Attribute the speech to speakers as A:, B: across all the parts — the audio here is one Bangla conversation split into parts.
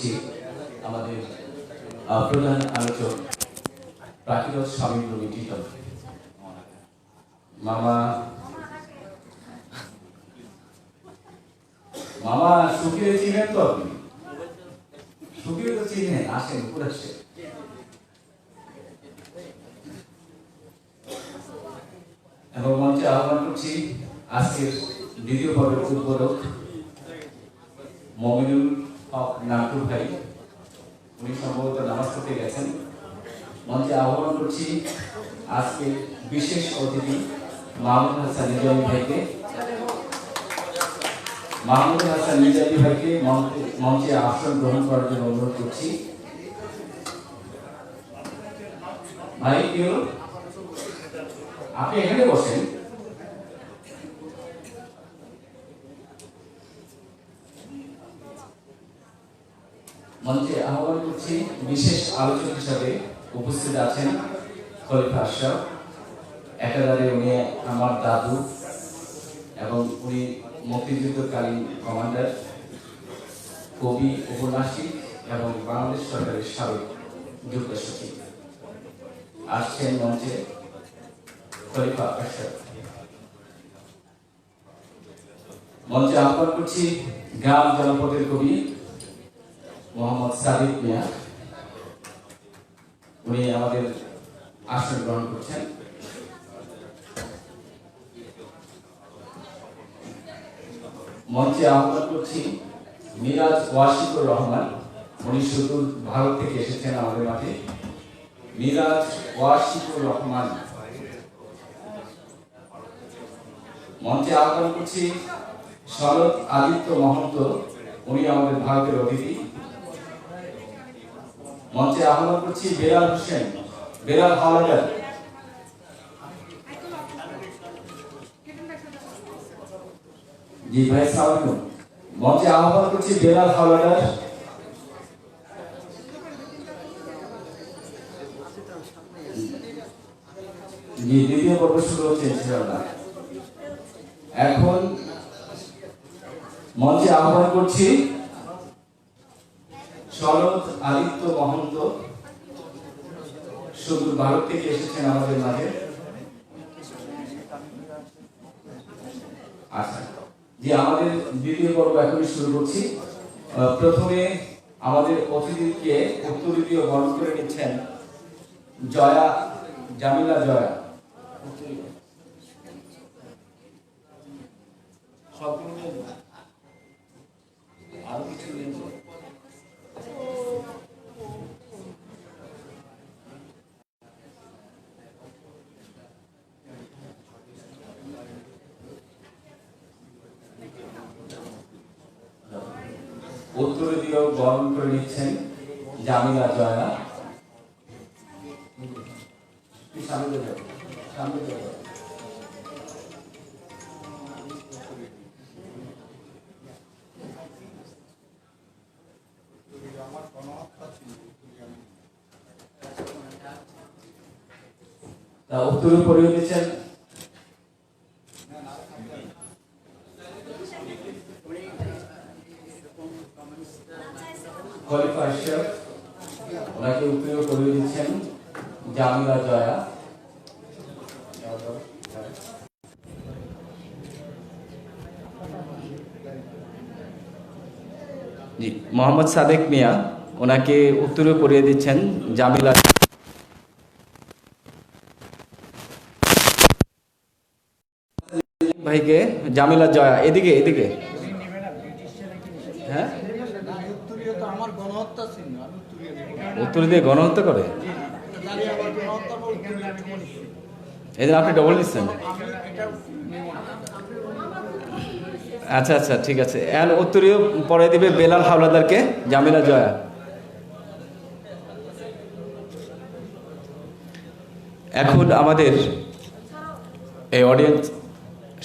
A: করছি আমাদের প্রধান আলোচক প্রাকৃত স্বামী রবি মামা মামা সুখীরে চিনেন তো আপনি? সুখীরে তো চিনেন, আসেন উপরে আসেন। এবং মঞ্চে আহ্বান করছি আজকের দ্বিতীয় পর্বের উদ্বোধক মমিনুল হক নাটু ভাই, উনি সম্ভবত নামাজ পড়তে গেছেন। মঞ্চে আহ্বান করছি আজকে বিশেষ অতিথি মাহমুদ হাসান নিজামী ভাইকে। মাহমুদ হাসান নিজামী ভাইকে মঞ্চে আসন গ্রহণ করার জন্য অনুরোধ করছি। ভাই কেউ আপনি এখানে বসেন। মঞ্চে আহ্বান করছি বিশেষ আলোচক হিসাবে উপস্থিত আছেন খলিফা আশরাফ। একাধারে উনি আমার দাদু এবং উনি মুক্তিযুদ্ধকালীন কমান্ডার, কবি, উপন্যাসিক এবং বাংলাদেশ সরকারের সাবেক যুগ্ম সচিব। আসছেন মঞ্চে খলিফা আশরাফ। মঞ্চে আহ্বান করছি গ্রাম জনপদের কবি মোহাম্মদ সাদিক মিয়া, উনি আমাদের আসন গ্রহণ করছেন। মঞ্চে আহ্বান করছি মিরাজ ওয়াশিকুর রহমান, উনি সুদূর ভারত থেকে এসেছেন আমাদের মাঠে। মিরাজ ওয়াশিকুর রহমান। মঞ্চে আহ্বান করছি শরৎ আদিত্য মহন্ত, উনি আমাদের ভারতের অতিথি। মঞ্চে আহ্বান করছি বেলাল হোসেন, বেলাল হাওলাদার। জি ভাই সালাম। মঞ্চে আহ্বান করছি বেলাল হাওলাদার। জি দ্বিতীয় পর্ব শুরু হচ্ছে ইনশাআল্লাহ। এখন মঞ্চে আহ্বান করছি শরৎ আদিত্য মহন্ত, সুদূর ভারত থেকে এসেছেন আমাদের মাঝে। আচ্ছা জি, আমাদের দ্বিতীয় পর্ব এখনই শুরু করছি। প্রথমে আমাদের অতিথিকে উত্তরীয় বরণ করে নিচ্ছেন জয়া, জামিলা জয়া। আরো কিছু উত্তরীয় বরণ করে নিচ্ছেন জামিলা জয়া। উত্তর পড়িয়ে দিচ্ছেন খলিফা আশরাফ, ওনাকে উত্তর পড়িয়ে দিচ্ছেন জামিলা জয়া। জি মোহাম্মদ সাদেক মিয়া, ওনাকে উত্তরে পড়িয়ে দিচ্ছেন জামিলা ভাইকে জামিলা জয়া। এদিকে এদিকে। হ্যাঁ উত্তর দিয়ে গণহত্যা করে, এই জন্য আপনি ডবল নিচ্ছেন। আচ্ছা আচ্ছা ঠিক আছে। উত্তরীয় পরে দিবে বেলাল হাওলাদারকে জামিলা জয়া। এখন আমাদের এই অডিয়েন্স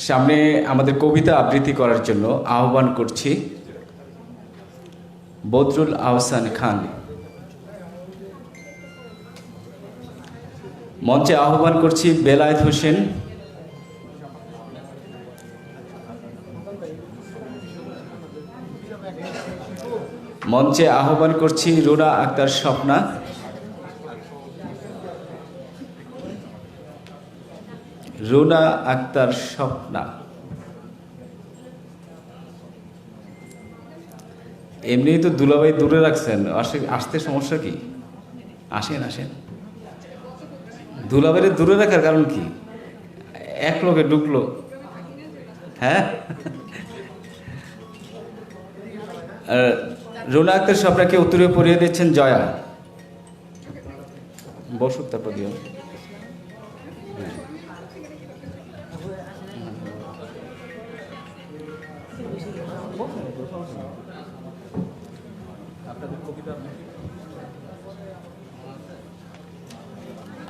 A: সামনে আমাদের কবিতা আবৃত্তি করার জন্য আহ্বান করছি বদরুল আহসান খান। মঞ্চে আহ্বান করছি বেলায়েত হোসেন। মঞ্চে আহ্বান করছি রুনা আক্তার স্বপ্না। রুনা আক্তার স্বপ্না। এমনি তো দুলাভাই দূরে রাখছেন, আসতে সমস্যা কি? আসেন আসেন। দুলাভাইয়ের দূরে রাখার কারণ কি? এক লোকে ঢুকলো। হ্যাঁ, রুনা আক্তার স্বপ্নাকে উত্তরে পড়িয়ে দিচ্ছেন জয়া। বসুক তারপর দিও।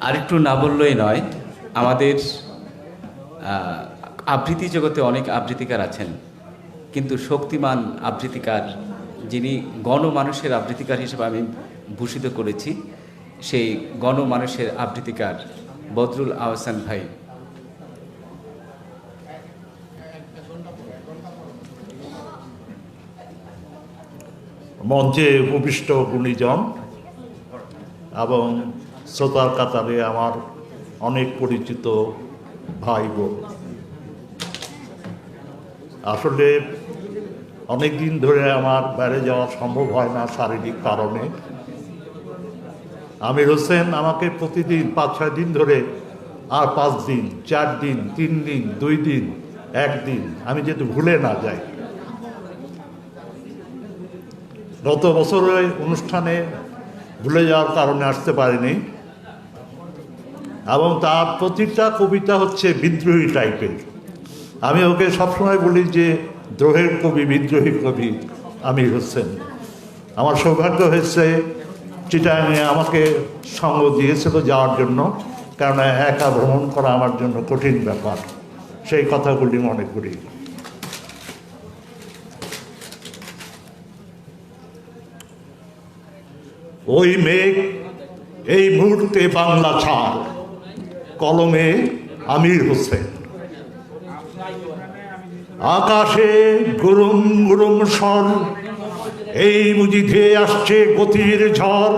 A: আরেকটু না বললেই নয়, আমাদের আবৃত্তি জগতে অনেক আবৃত্তিকার আছেন, কিন্তু শক্তিমান আবৃত্তিকার যিনি গণমানুষের আবৃত্তিকার হিসেবে আমি ভূষিত করেছি, সেই গণমানুষের আবৃত্তিকার বদরুল আহসান ভাই।
B: মঞ্চে উপবিষ্ট গুণীজন এবং শ্রোতার কাতারে আমার অনেক পরিচিত ভাই বোন, আসলে অনেক দিন ধরে আমার বাইরে যাওয়া সম্ভব হয় না শারীরিক কারণে। আমির হোসেন আমাকে প্রতিদিন 5-6 দিন ধরে, আর 5 দিন, 4 দিন, 3 দিন, 2 দিন, 1 দিন, আমি যেহেতু ভুলে না যাই। গত বছরের অনুষ্ঠানে ভুলে যাওয়ার কারণে আসতে পারিনি, এবং তার প্রতিটা কবিতা হচ্ছে বিদ্রোহী টাইপের। আমি ওকে সবসময় বলি যে দ্রোহের কবি, বিদ্রোহী কবি আমির হোসেন। আমার সৌভাগ্য হয়েছে চিটাগাঙে আমাকে সঙ্গ দিয়েছিল যাওয়ার জন্য, কারণ একা ভ্রমণ করা আমার জন্য কঠিন ব্যাপার। সেই কথাগুলি মনে করি। ওই মেঘ এই মুহূর্তে বাংলা ছাড়, কলমে আমির হোসেন। আকাশে গুরুম গুরুম স্বর, এই বুঝি ধেয়ে আসছে গতির ঝড়।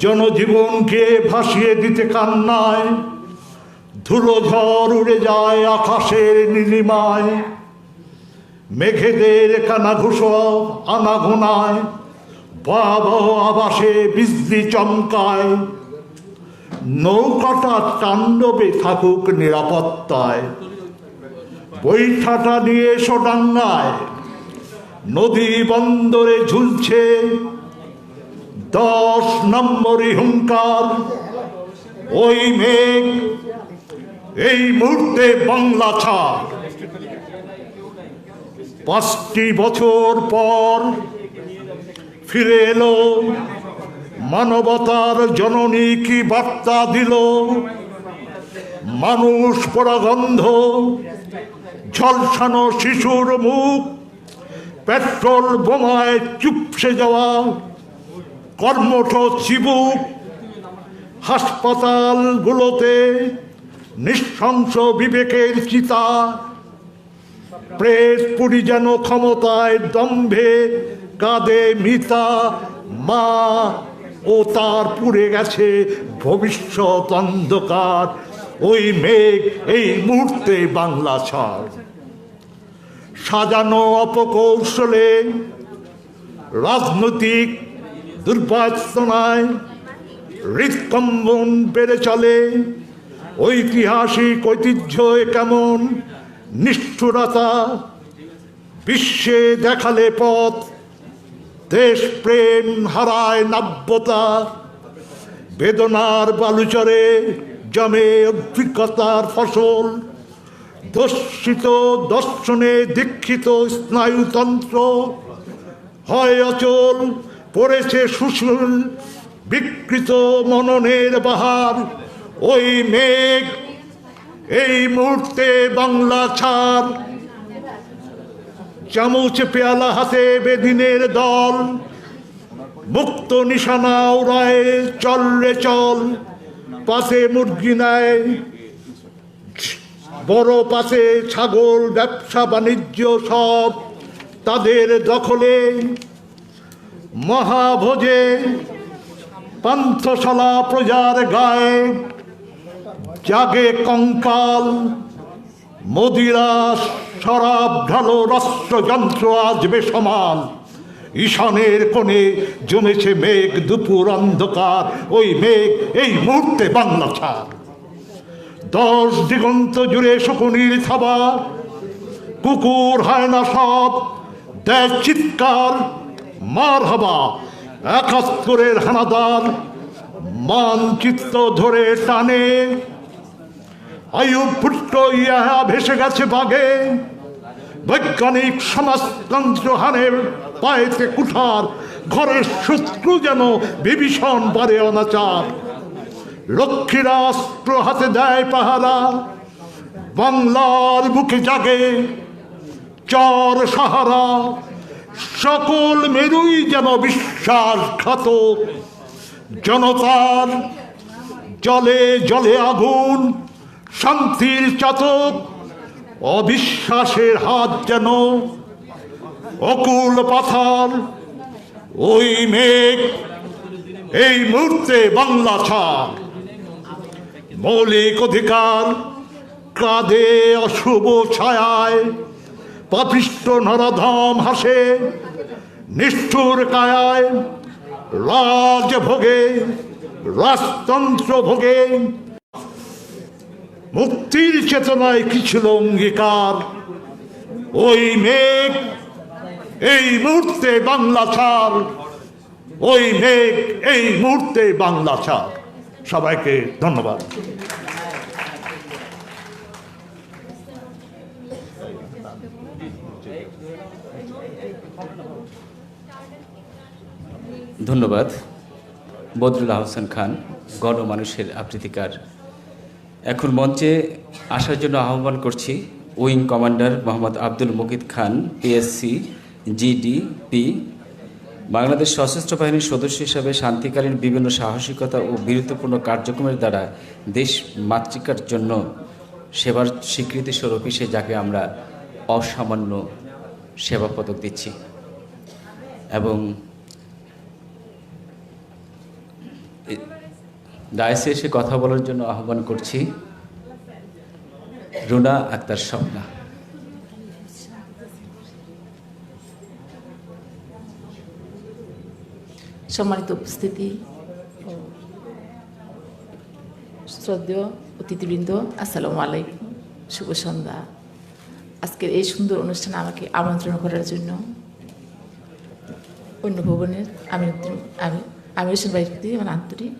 B: জনজীবনকে ভাসিয়ে দিতে কান্নায়, ধুলো ঝড় উড়ে যায় আকাশের নীলিমায়। মেঘেদের কানাঘুষ আনাঘোনায়, ভয়াবহ আবাসে বিজলি চমকায়। নৌকাটা তাণ্ডবে থাকুক নিরাপত্তায়, বৈঠাটা নিয়ে এসো ডাঙ্গায়। নদী বন্দরে ঝুলছে 10 নম্বরই হুঙ্কার। ওই মেঘ এই মুহূর্তে বাংলা ছাড়। 5টি বছর পর ফিরে এলো মানবতার জননী, কি বার্তা দিল। মানুষ পরাগন্ধ, ঝলসানো শিশুর মুখ, পেট্রোল বোমায় চুপসে যাওয়া কর্মঠ চিবুক। হাসপাতালগুলোতে নৃশংস বিবেকের চিতা, প্রেস পুরি যেন ক্ষমতায় দম্ভে কাঁদে মিতা। মা ও তার পুড়ে গেছে ভবিষ্যৎ অন্ধকার। ওই মেঘ এই মুহূর্তে বাংলা ছাড়। সাজানো অপকৌশলে রাজনৈতিক দুর্বাচনায় হৃৎকম্পন বেড়ে চলে। ঐতিহাসিক ঐতিহ্য কেমন নিষ্ঠুরতা, বিশ্বে দেখালে পথ। দেশ প্রেম হারায় নাব্যতা, বেদনার বালুচরে জমে অভিজ্ঞতার ফসল। দর্শিত দর্শনে দীক্ষিত স্নায়ুতন্ত্র হয় অচল। পড়েছে সুশুল বিকৃত মননের বাহার। ওই মেঘ এই মুহূর্তে বাংলা ছাড়। চামচ পেয়ালা হাতে বেদিনের দল, মুক্ত নিশানা উড়ায় চল রে চল। পাশে মুরগি নেয়, বড় পাশে ছাগল, ব্যবসা বাণিজ্য সব তাদের দখলে। মহাভোজে পান্থশালা প্রজার গায়ে জাগে কঙ্কাল, মদিরা শরাব ঢালো রাষ্ট্রযন্ত্র আজবে সমান। ঈশানের কোণে জমেছে মেঘ, দুপুর অন্ধকার, ওই মেঘ এই মুহূর্তে বাংলা ছাড়। 10 দিগন্ত জুড়ে শকুনির থাবা, কুকুর হায়না সব দেয় চিৎকার, মার হাবা 71-এর হানাদার মানচিত্র ধরে টানে। আয়ুব ভুট্টো ইহা ভেসে গেছে বাগে, বৈজ্ঞানিক সমাজতন্ত্র হানের পায়েতে কুঠার, ঘরের শত্রু যেন বিভীষণ বারে অনাচার। লক্ষ্মীরা অস্ত্র হাতে দেয় পাহারা, বাংলার বুকে জাগে চর সাহারা। সকল মেরুই যেন বিশ্বাসঘাতক, জনতার জলে জলে আগুন, শান্তির চাতক। অবিশ্বাসের হাত যেন অকুল পাথার, ওই মেঘ এই মুহূর্তে বাংলা ছাড়। মৌলিক অধিকার কাঁধে অশুভ ছায়ায়, পাপিষ্ঠ নরধাম হাসে নিষ্ঠুর কায়ায়। রাজভোগে রাজতন্ত্র ভোগে, মুক্তির চেতনায় কি ছিল অঙ্গীকার। ওই মেঘ এই মুহূর্তে বাংলা ছাড়, ওই মেঘ এই মুহূর্তে বাংলা ছাড়। সবাইকে ধন্যবাদ।
A: ধন্যবাদ বদরুল আহসান খান, গণমানুষের আবৃত্তিকার। এখন মঞ্চে আসার জন্য আহ্বান করছি উইং কমান্ডার মোহাম্মদ আব্দুল মুকিত খান, পিএসসি জিডিপি। বাংলাদেশ সশস্ত্র বাহিনীর সদস্য হিসাবে শান্তিকালীন বিভিন্ন সাহসিকতা ও বীরত্বপূর্ণ কার্যক্রমের দ্বারা দেশ মাতৃকার জন্য সেবার স্বীকৃতি স্বরূপ হিসেবে যাকে আমরা অসামান্য সেবা পদক দিচ্ছি। এবং ডায়াসে এসে কথা বলার জন্য আহ্বান করছি রুনা আক্তার স্বপ্না।
C: সম্মানিত উপস্থিতি, শ্রদ্ধেয় অতিথিবৃন্দ, আসসালামু আলাইকুম, শুভ সন্ধ্যা। আজকের এই সুন্দর অনুষ্ঠানে আমাকে আমন্ত্রণ করার জন্য অন্য ভবনের আমি হোসেন ভাইয়ের প্রতি আমার আন্তরিক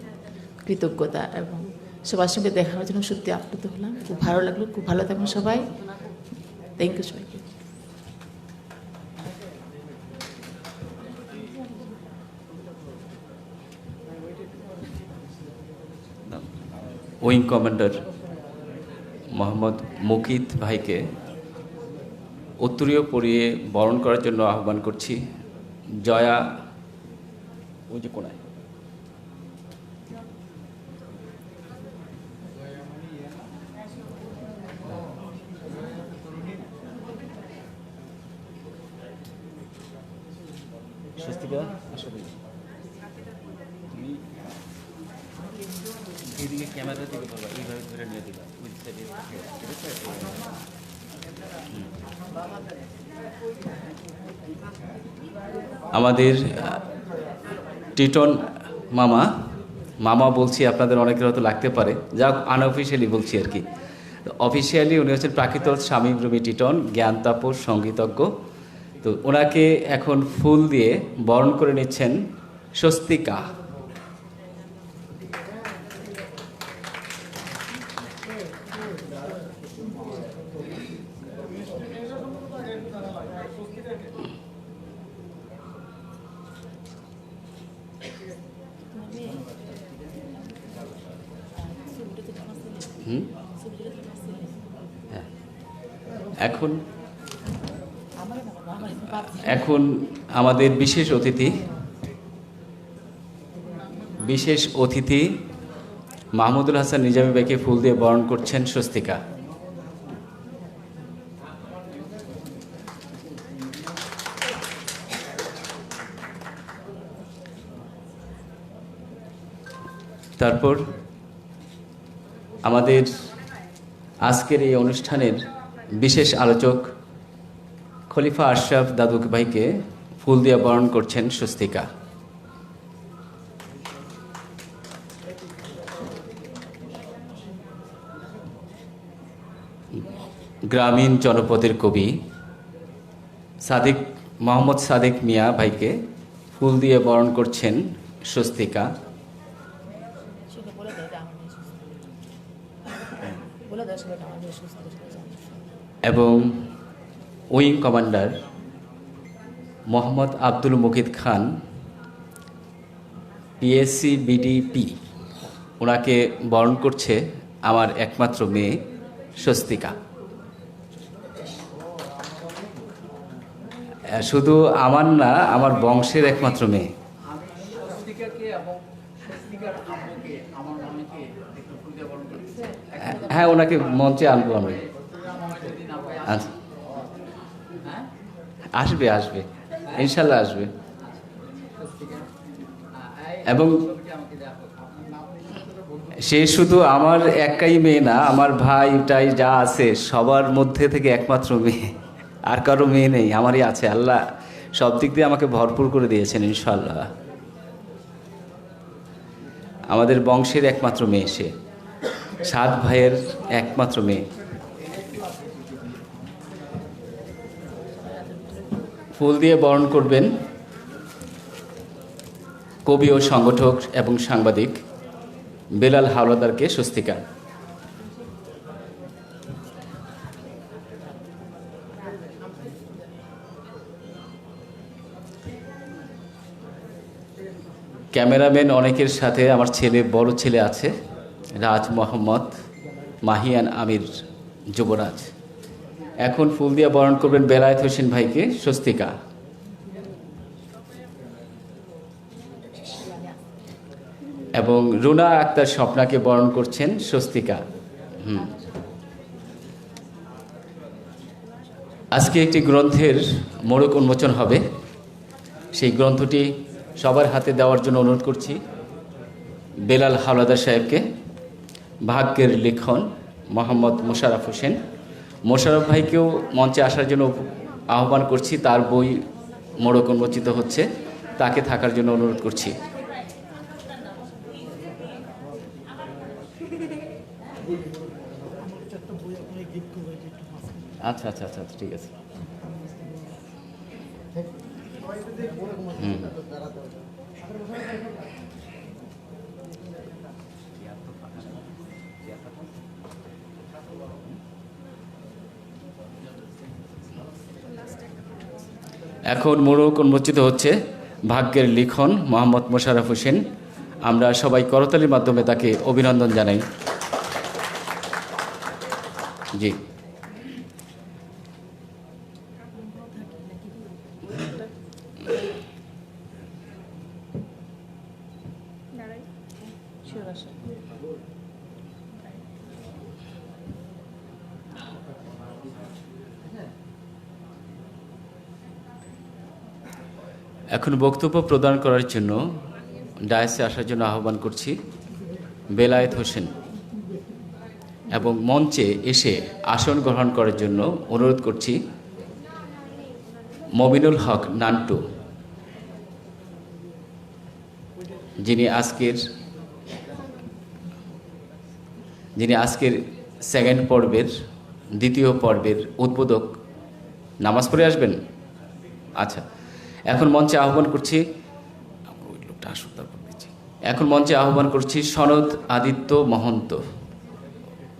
C: কৃতজ্ঞতা এবং সবার সঙ্গে দেখার জন্য সত্যি আপ্লুত হলাম। খুব ভালো লাগলো, খুব ভালো থাকুন সবাই। থ্যাংক ইউ সবাইকে।
A: উইং কমান্ডার মোহাম্মদ মুকিত ভাইকে উত্তরীয় পরিয়ে বরণ করার জন্য আহ্বান করছি। জয়া ওই যে কোনায় স্বস্তিকা, আসলে তুমি এইদিকে ক্যামেরা দিকে বলবা, এইভাবে ধরে নিয়ে দিবা, ঠিক আছে? আমাদের টিটন মামা বলছি, আপনাদের অনেকের হয়তো লাগতে পারে, যা আনঅফিসিয়ালি বলছি আর কি। অফিসিয়ালি উনি হচ্ছেন প্রাকৃত শামীম রুমি টিটন, জ্ঞান তাপস, সঙ্গীতজ্ঞ। তো ওনাকে এখন ফুল দিয়ে বরণ করে নিচ্ছেন স্বস্তিকা। এখন আমাদের বিশেষ অতিথি মাহমুদুল হাসান নিজামী ভাইকে ফুল দিয়ে বরণ করছেন স্বস্তিকা। তারপর আমাদের আজকের এই অনুষ্ঠানের বিশেষ আলোচক খলিফা আশরাফ দাদু ভাইকে ফুল দিয়ে বরণ করছেন স্বস্তিকা। গ্রামীণ জনপদের কবি সাদিক মোহাম্মদ সাদিক মিয়া ভাইকে ফুল দিয়ে বরণ করছেন স্বস্তিকা। এবং উইং কমান্ডার মোহাম্মদ আব্দুল মুকিদ খান পিএসসি বিডিপি, ওনাকে বরণ করছে আমার একমাত্র মেয়ে স্বস্তিকা। শুধু আমার না, আমার বংশের একমাত্র মেয়ে। হ্যাঁ, ওনাকে মঞ্চে আনবো আমি। আচ্ছা, আসবে আসবে, ইনশাল্লাহ আসবে। এবং সে শুধু আমার একাই মেয়ে না, আমার ভাইটাই যা আছে সবার মধ্যে থেকে একমাত্র মেয়ে, আর কারো মেয়ে নেই, আমারই আছে। আল্লাহ সব দিক দিয়ে আমাকে ভরপুর করে দিয়েছেন ইনশাল্লাহ। আমাদের বংশের একমাত্র মেয়ে সে, 7 ভাইয়ের একমাত্র মেয়ে। ফুল দিয়ে বরণ করবেন কবি ও সংগঠক এবং সাংবাদিক বেলাল হাওলাদারকে স্বস্তিকা। ক্যামেরাম্যান অনেকের সাথে আমার ছেলে, বড় ছেলে আছে, রাজ মোহাম্মদ, মাহিয়ান আমির, যুবরাজ। এখন ফুল দিয়ে বরণ করবেন বেলায়েত হোসেন ভাইকে স্বস্তিকা। এবং রুনা আক্তার স্বপ্নাকে বরণ করছেন স্বস্তিকা। আজকে একটি গ্রন্থের মোড়ক উন্মোচন হবে, সেই গ্রন্থটি সবার হাতে দেওয়ার জন্য অনুরোধ করছি বেলাল হাওলাদার সাহেবকে। ভাগ্যের লিখন মোহাম্মদ মোশাররফ হোসেন। মোশাররফ ভাইকেও মঞ্চে আসার জন্য আহ্বান করছি, তার বই মোড়ক উন্মোচিত হচ্ছে, তাকে থাকার জন্য অনুরোধ করছি। আচ্ছা আচ্ছা আচ্ছা, ঠিক আছে। এখন মোড়ক উন্মোচিত হচ্ছে ভাগ্যের লিখন মোহাম্মদ মোশাররফ হোসেন। আমরা সবাই করতালির মাধ্যমে তাকে অভিনন্দন জানাই। জি, এখন বক্তব্য প্রদান করার জন্য ডায়াসে আসার জন্য আহ্বান করছি বেলায়েত হোসেন, এবং মঞ্চে এসে আসন গ্রহণ করার জন্য অনুরোধ করছি মবিনুল হক নান্টু, যিনি আজকের সেকেন্ড পর্বের, দ্বিতীয় পর্বের উদ্বোধক। নামাজ পড়ে আসবেন? আচ্ছা, এখন মঞ্চে আহ্বান করছি সনদ আদিত্য মহন্ত।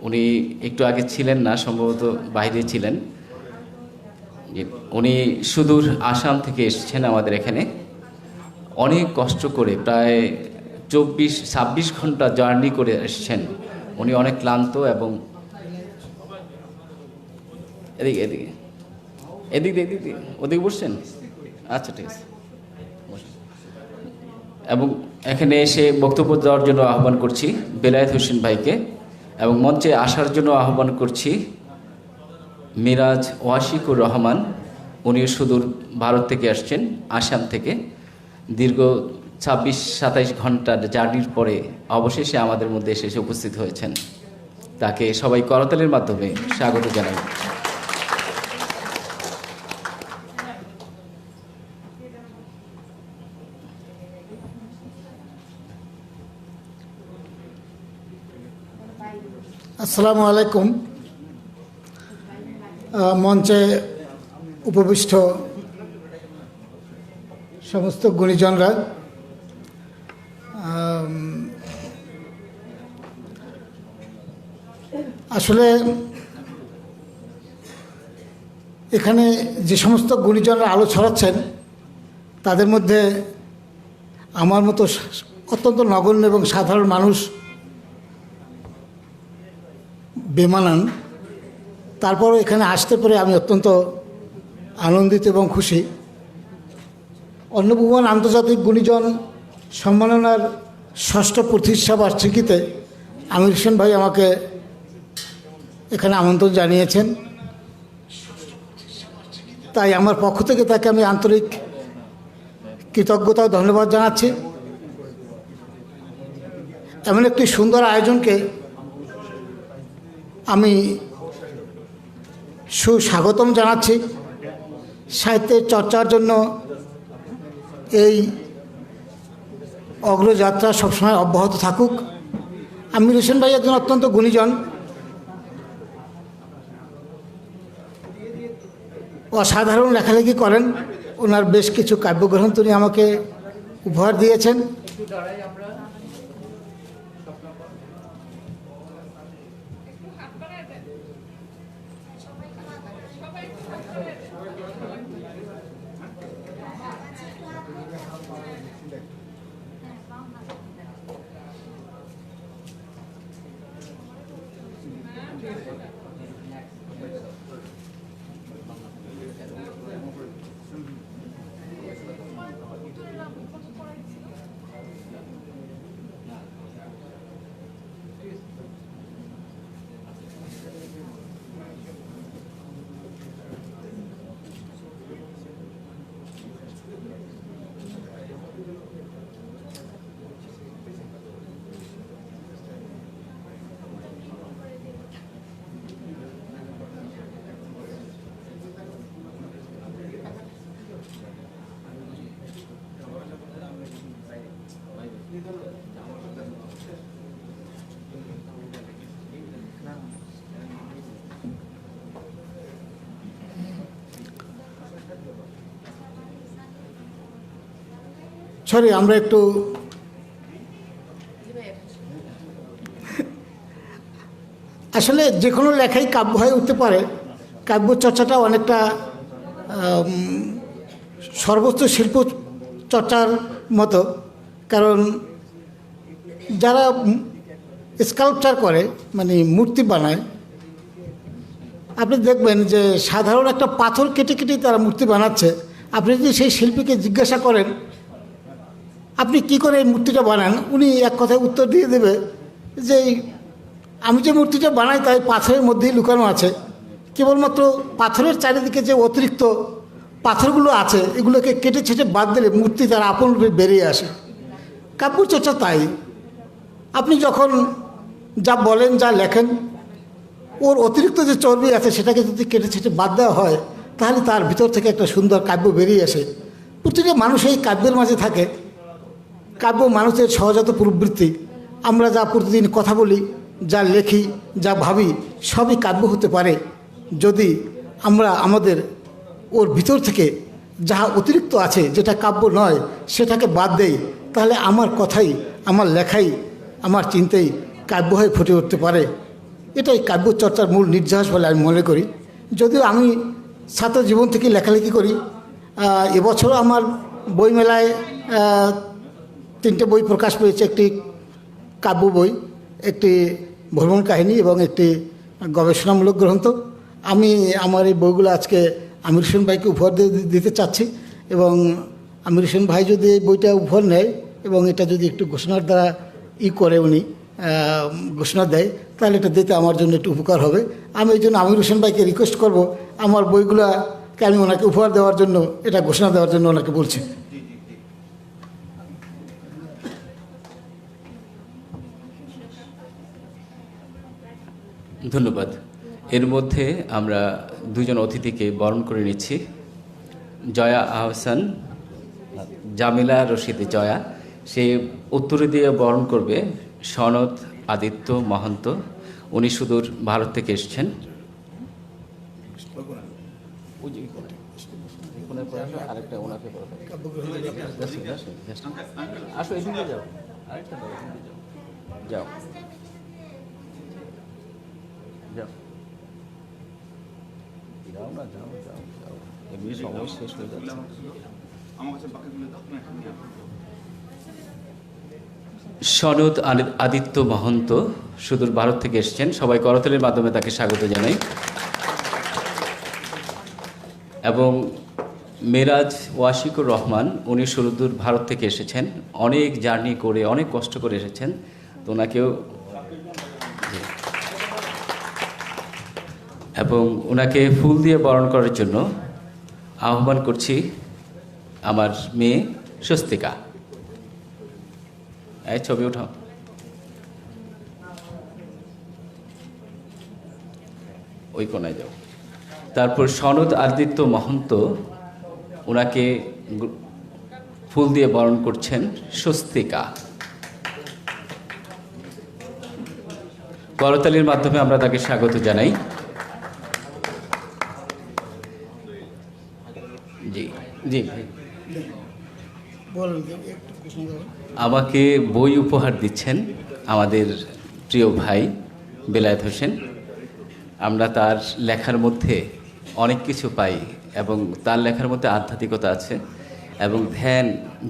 A: উনি একটু আগে ছিলেন না, সম্ভবত বাইরে ছিলেন। উনি সুদূর আসাম থেকে এসেছেন আমাদের এখানে, অনেক কষ্ট করে, প্রায় 24-26 ঘন্টা জার্নি করে এসেছেন। উনি অনেক ক্লান্ত এবং এদিকে ওদিকে বসছেন? আচ্ছা, ঠিক আছে। এবং এখানে এসে বক্তব্য দেওয়ার জন্য আহ্বান করছি বেলায়েত হোসেন ভাইকে, এবং মঞ্চে আসার জন্য আহ্বান করছি মিরাজ ওয়াশিকুর রহমান। উনি সুদূর ভারত থেকে আসছেন, আসাম থেকে। দীর্ঘ 26-27 ঘন্টার জার্নির পরে অবশেষে আমাদের মধ্যে এসে উপস্থিত হয়েছেন। তাকে সবাই করতালির মাধ্যমে স্বাগত জানাই।
D: আসসালামু আলাইকুম। মঞ্চে উপবিষ্ট সমস্ত গুণীজনরা, আসলে এখানে যে সমস্ত গুণীজনরা আলো ছড়াচ্ছেন তাদের মধ্যে আমার মতো অত্যন্ত নগণ্য এবং সাধারণ মানুষ বেমানান। তারপরও এখানে আসতে পেরে আমি অত্যন্ত আনন্দিত এবং খুশি। অন্নভুবন আন্তর্জাতিক গুণীজন সম্মাননার 6ষ্ঠ প্রতিষ্ঠা বার্ষিকীতে আমির হোসেন ভাই আমাকে এখানে আমন্ত্রণ জানিয়েছেন, তাই আমার পক্ষ থেকে তাকে আমি আন্তরিক কৃতজ্ঞতা ও ধন্যবাদ জানাচ্ছি। এমন একটি সুন্দর আয়োজনকে আমি সুস্বাগতম জানাচ্ছি। সাহিত্যের চর্চার জন্য এই অগ্রযাত্রা সবসময় অব্যাহত থাকুক। আমির হোসেন ভাই একজন অত্যন্ত গুণীজন, অসাধারণ লেখালেখি করেন। ওনার বেশ কিছু কাব্যগ্রন্থ তিনি আমাকে উপহার দিয়েছেন। সরি, আমরা একটু আসলে যে কোনো লেখাই কাব্য হয়ে উঠতে পারে। কাব্য চর্চাটা অনেকটা সর্বোচ্চ শিল্প চর্চার মতো, কারণ যারা স্কাল্পচার করে, মানে মূর্তি বানায়, আপনি দেখবেন যে সাধারণ একটা পাথর কেটে কেটে তারা মূর্তি বানাচ্ছে। আপনি যদি সেই শিল্পীকে জিজ্ঞাসা করেন আপনি কি করে এই মূর্তিটা বানান, উনি এক কথায় উত্তর দিয়ে দেবে যে আমি যে মূর্তিটা বানাই তাই পাথরের মধ্যেই লুকানো আছে। কেবলমাত্র পাথরের চারিদিকে যে অতিরিক্ত পাথরগুলো আছে এগুলোকে কেটে ছেটে বাদ দিলে মূর্তি তার আপন রূপে বেরিয়ে আসে। কাব্যচর্চা তাই। আপনি যখন যা বলেন, যা লেখেন, ওর অতিরিক্ত যে চর্বি আছে সেটাকে যদি কেটে ছেটে বাদ দেওয়া হয় তাহলে তার ভিতর থেকে একটা সুন্দর কাব্য বেরিয়ে আসে। প্রতিটা মানুষ এই কাব্যের মাঝে থাকে। কাব্য মানুষের সহজাত প্রবৃত্তি। আমরা যা প্রতিদিন কথা বলি, যা লেখি, যা ভাবি, সবই কাব্য হতে পারে যদি আমরা আমাদের ওর ভিতর থেকে যাহা অতিরিক্ত আছে, যেটা কাব্য নয়, সেটাকে বাদ দেই। তাহলে আমার কথাই, আমার লেখাই, আমার চিন্তাই কাব্য হয়ে ফুটে উঠতে পারে। এটাই কাব্য চর্চার মূল নির্যাস বলে আমি মনে করি। যদিও আমি ছাত্র জীবন থেকে লেখালেখি করি, এবছরও আমার বইমেলায় 3টে বই প্রকাশ পেয়েছে। একটি কাব্য বই, একটি ভ্রমণ কাহিনী এবং একটি গবেষণামূলক গ্রন্থ। আমি আমার এই বইগুলো আজকে আমির হোসেন ভাইকে উপহার দিতে চাচ্ছি, এবং আমির হোসেন ভাই যদি এই বইটা উপহার নেয় এবং এটা যদি একটু ঘোষণার দ্বারা করে উনি ঘোষণা দেয়, তাহলে এটা দিতে আমার জন্য একটু উপকার হবে। আমি এই জন্য আমির হোসেন ভাইকে রিকোয়েস্ট করব আমার বইগুলোকে আমি ওনাকে উপহার দেওয়ার জন্য, এটা ঘোষণা দেওয়ার জন্য ওনাকে বলছি।
A: ধন্যবাদ। এর মধ্যে আমরা দুজন অতিথিকে বরণ করে নিচ্ছি। জয়া আহসান, জামিলা রশিদ জয়া, সে উত্তরে দিয়ে বরণ করবে সনদ আদিত্য মহন্ত। উনি সুদূর ভারত থেকে এসেছেন। যাও যাও যাও না, যাও যাও যাও, এমনি সময় শেষ হয়ে যাচ্ছে। সনদ আদিত্য মহন্ত সুদূর ভারত থেকে এসেছেন। সবাই করতালির মাধ্যমে তাকে স্বাগত জানাই। এবং মেরাজ ওয়াশিকুর রহমান, উনি সুদূর ভারত থেকে এসেছেন, অনেক জার্নি করে অনেক কষ্ট করে এসেছেন। তো ওনাকেও, এবং ওনাকে ফুল দিয়ে বরণ করার জন্য আহ্বান করছি আমার মেয়ে স্বস্তিকা। এই ছবি উঠাও। ওই কোনায় যাও। তারপর সনদ আদিত্য মহন্ত, ওনাকে ফুল দিয়ে বরণ করছেন স্বস্তিকা। করতালির মাধ্যমে আমরা তাকে স্বাগত জানাই। জি জি, আমাকে বই উপহার দিচ্ছেন আমাদের প্রিয় ভাই বেলায়েত হোসেন। আমরা তার লেখার মধ্যে অনেক কিছু পাই, এবং তার লেখার মধ্যে আধ্যাত্মিকতা আছে, এবং ধ্যান,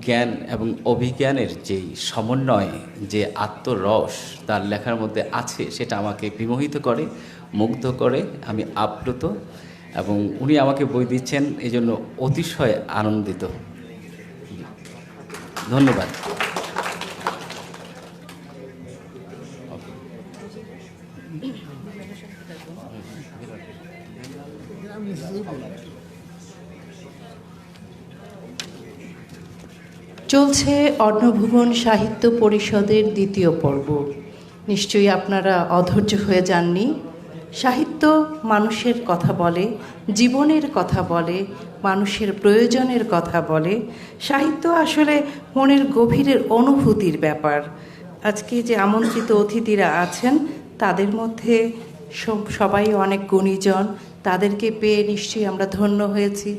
A: জ্ঞান এবং অভিজ্ঞানের যেই সমন্বয়, যে আত্মরস তার লেখার মধ্যে আছে, সেটা আমাকে বিমোহিত করে, মুগ্ধ করে। আমি আপ্লুত, এবং উনি আমাকে বই দিচ্ছেন, এই জন্য অতিশয় আনন্দিত। ধন্যবাদ।
E: চলছে অর্ণভুবন সাহিত্য পরিষদের দ্বিতীয় পর্ব। নিশ্চয়ই আপনারা অধৈর্য হয়ে যাননি। সাহিত্য মানুষের কথা বলে, জীবনের কথা বলে, মানুষের প্রয়োজনের কথা বলে। সাহিত্য আসলে মনের গভীরের অনুভূতির ব্যাপার। আজকে যে আমন্ত্রিত অতিথিরা আছেন, তাদের মধ্যে সবাই অনেক গুণীজন। তাদেরকে পেয়ে নিশ্চয়ই আমরা ধন্য হয়েছি।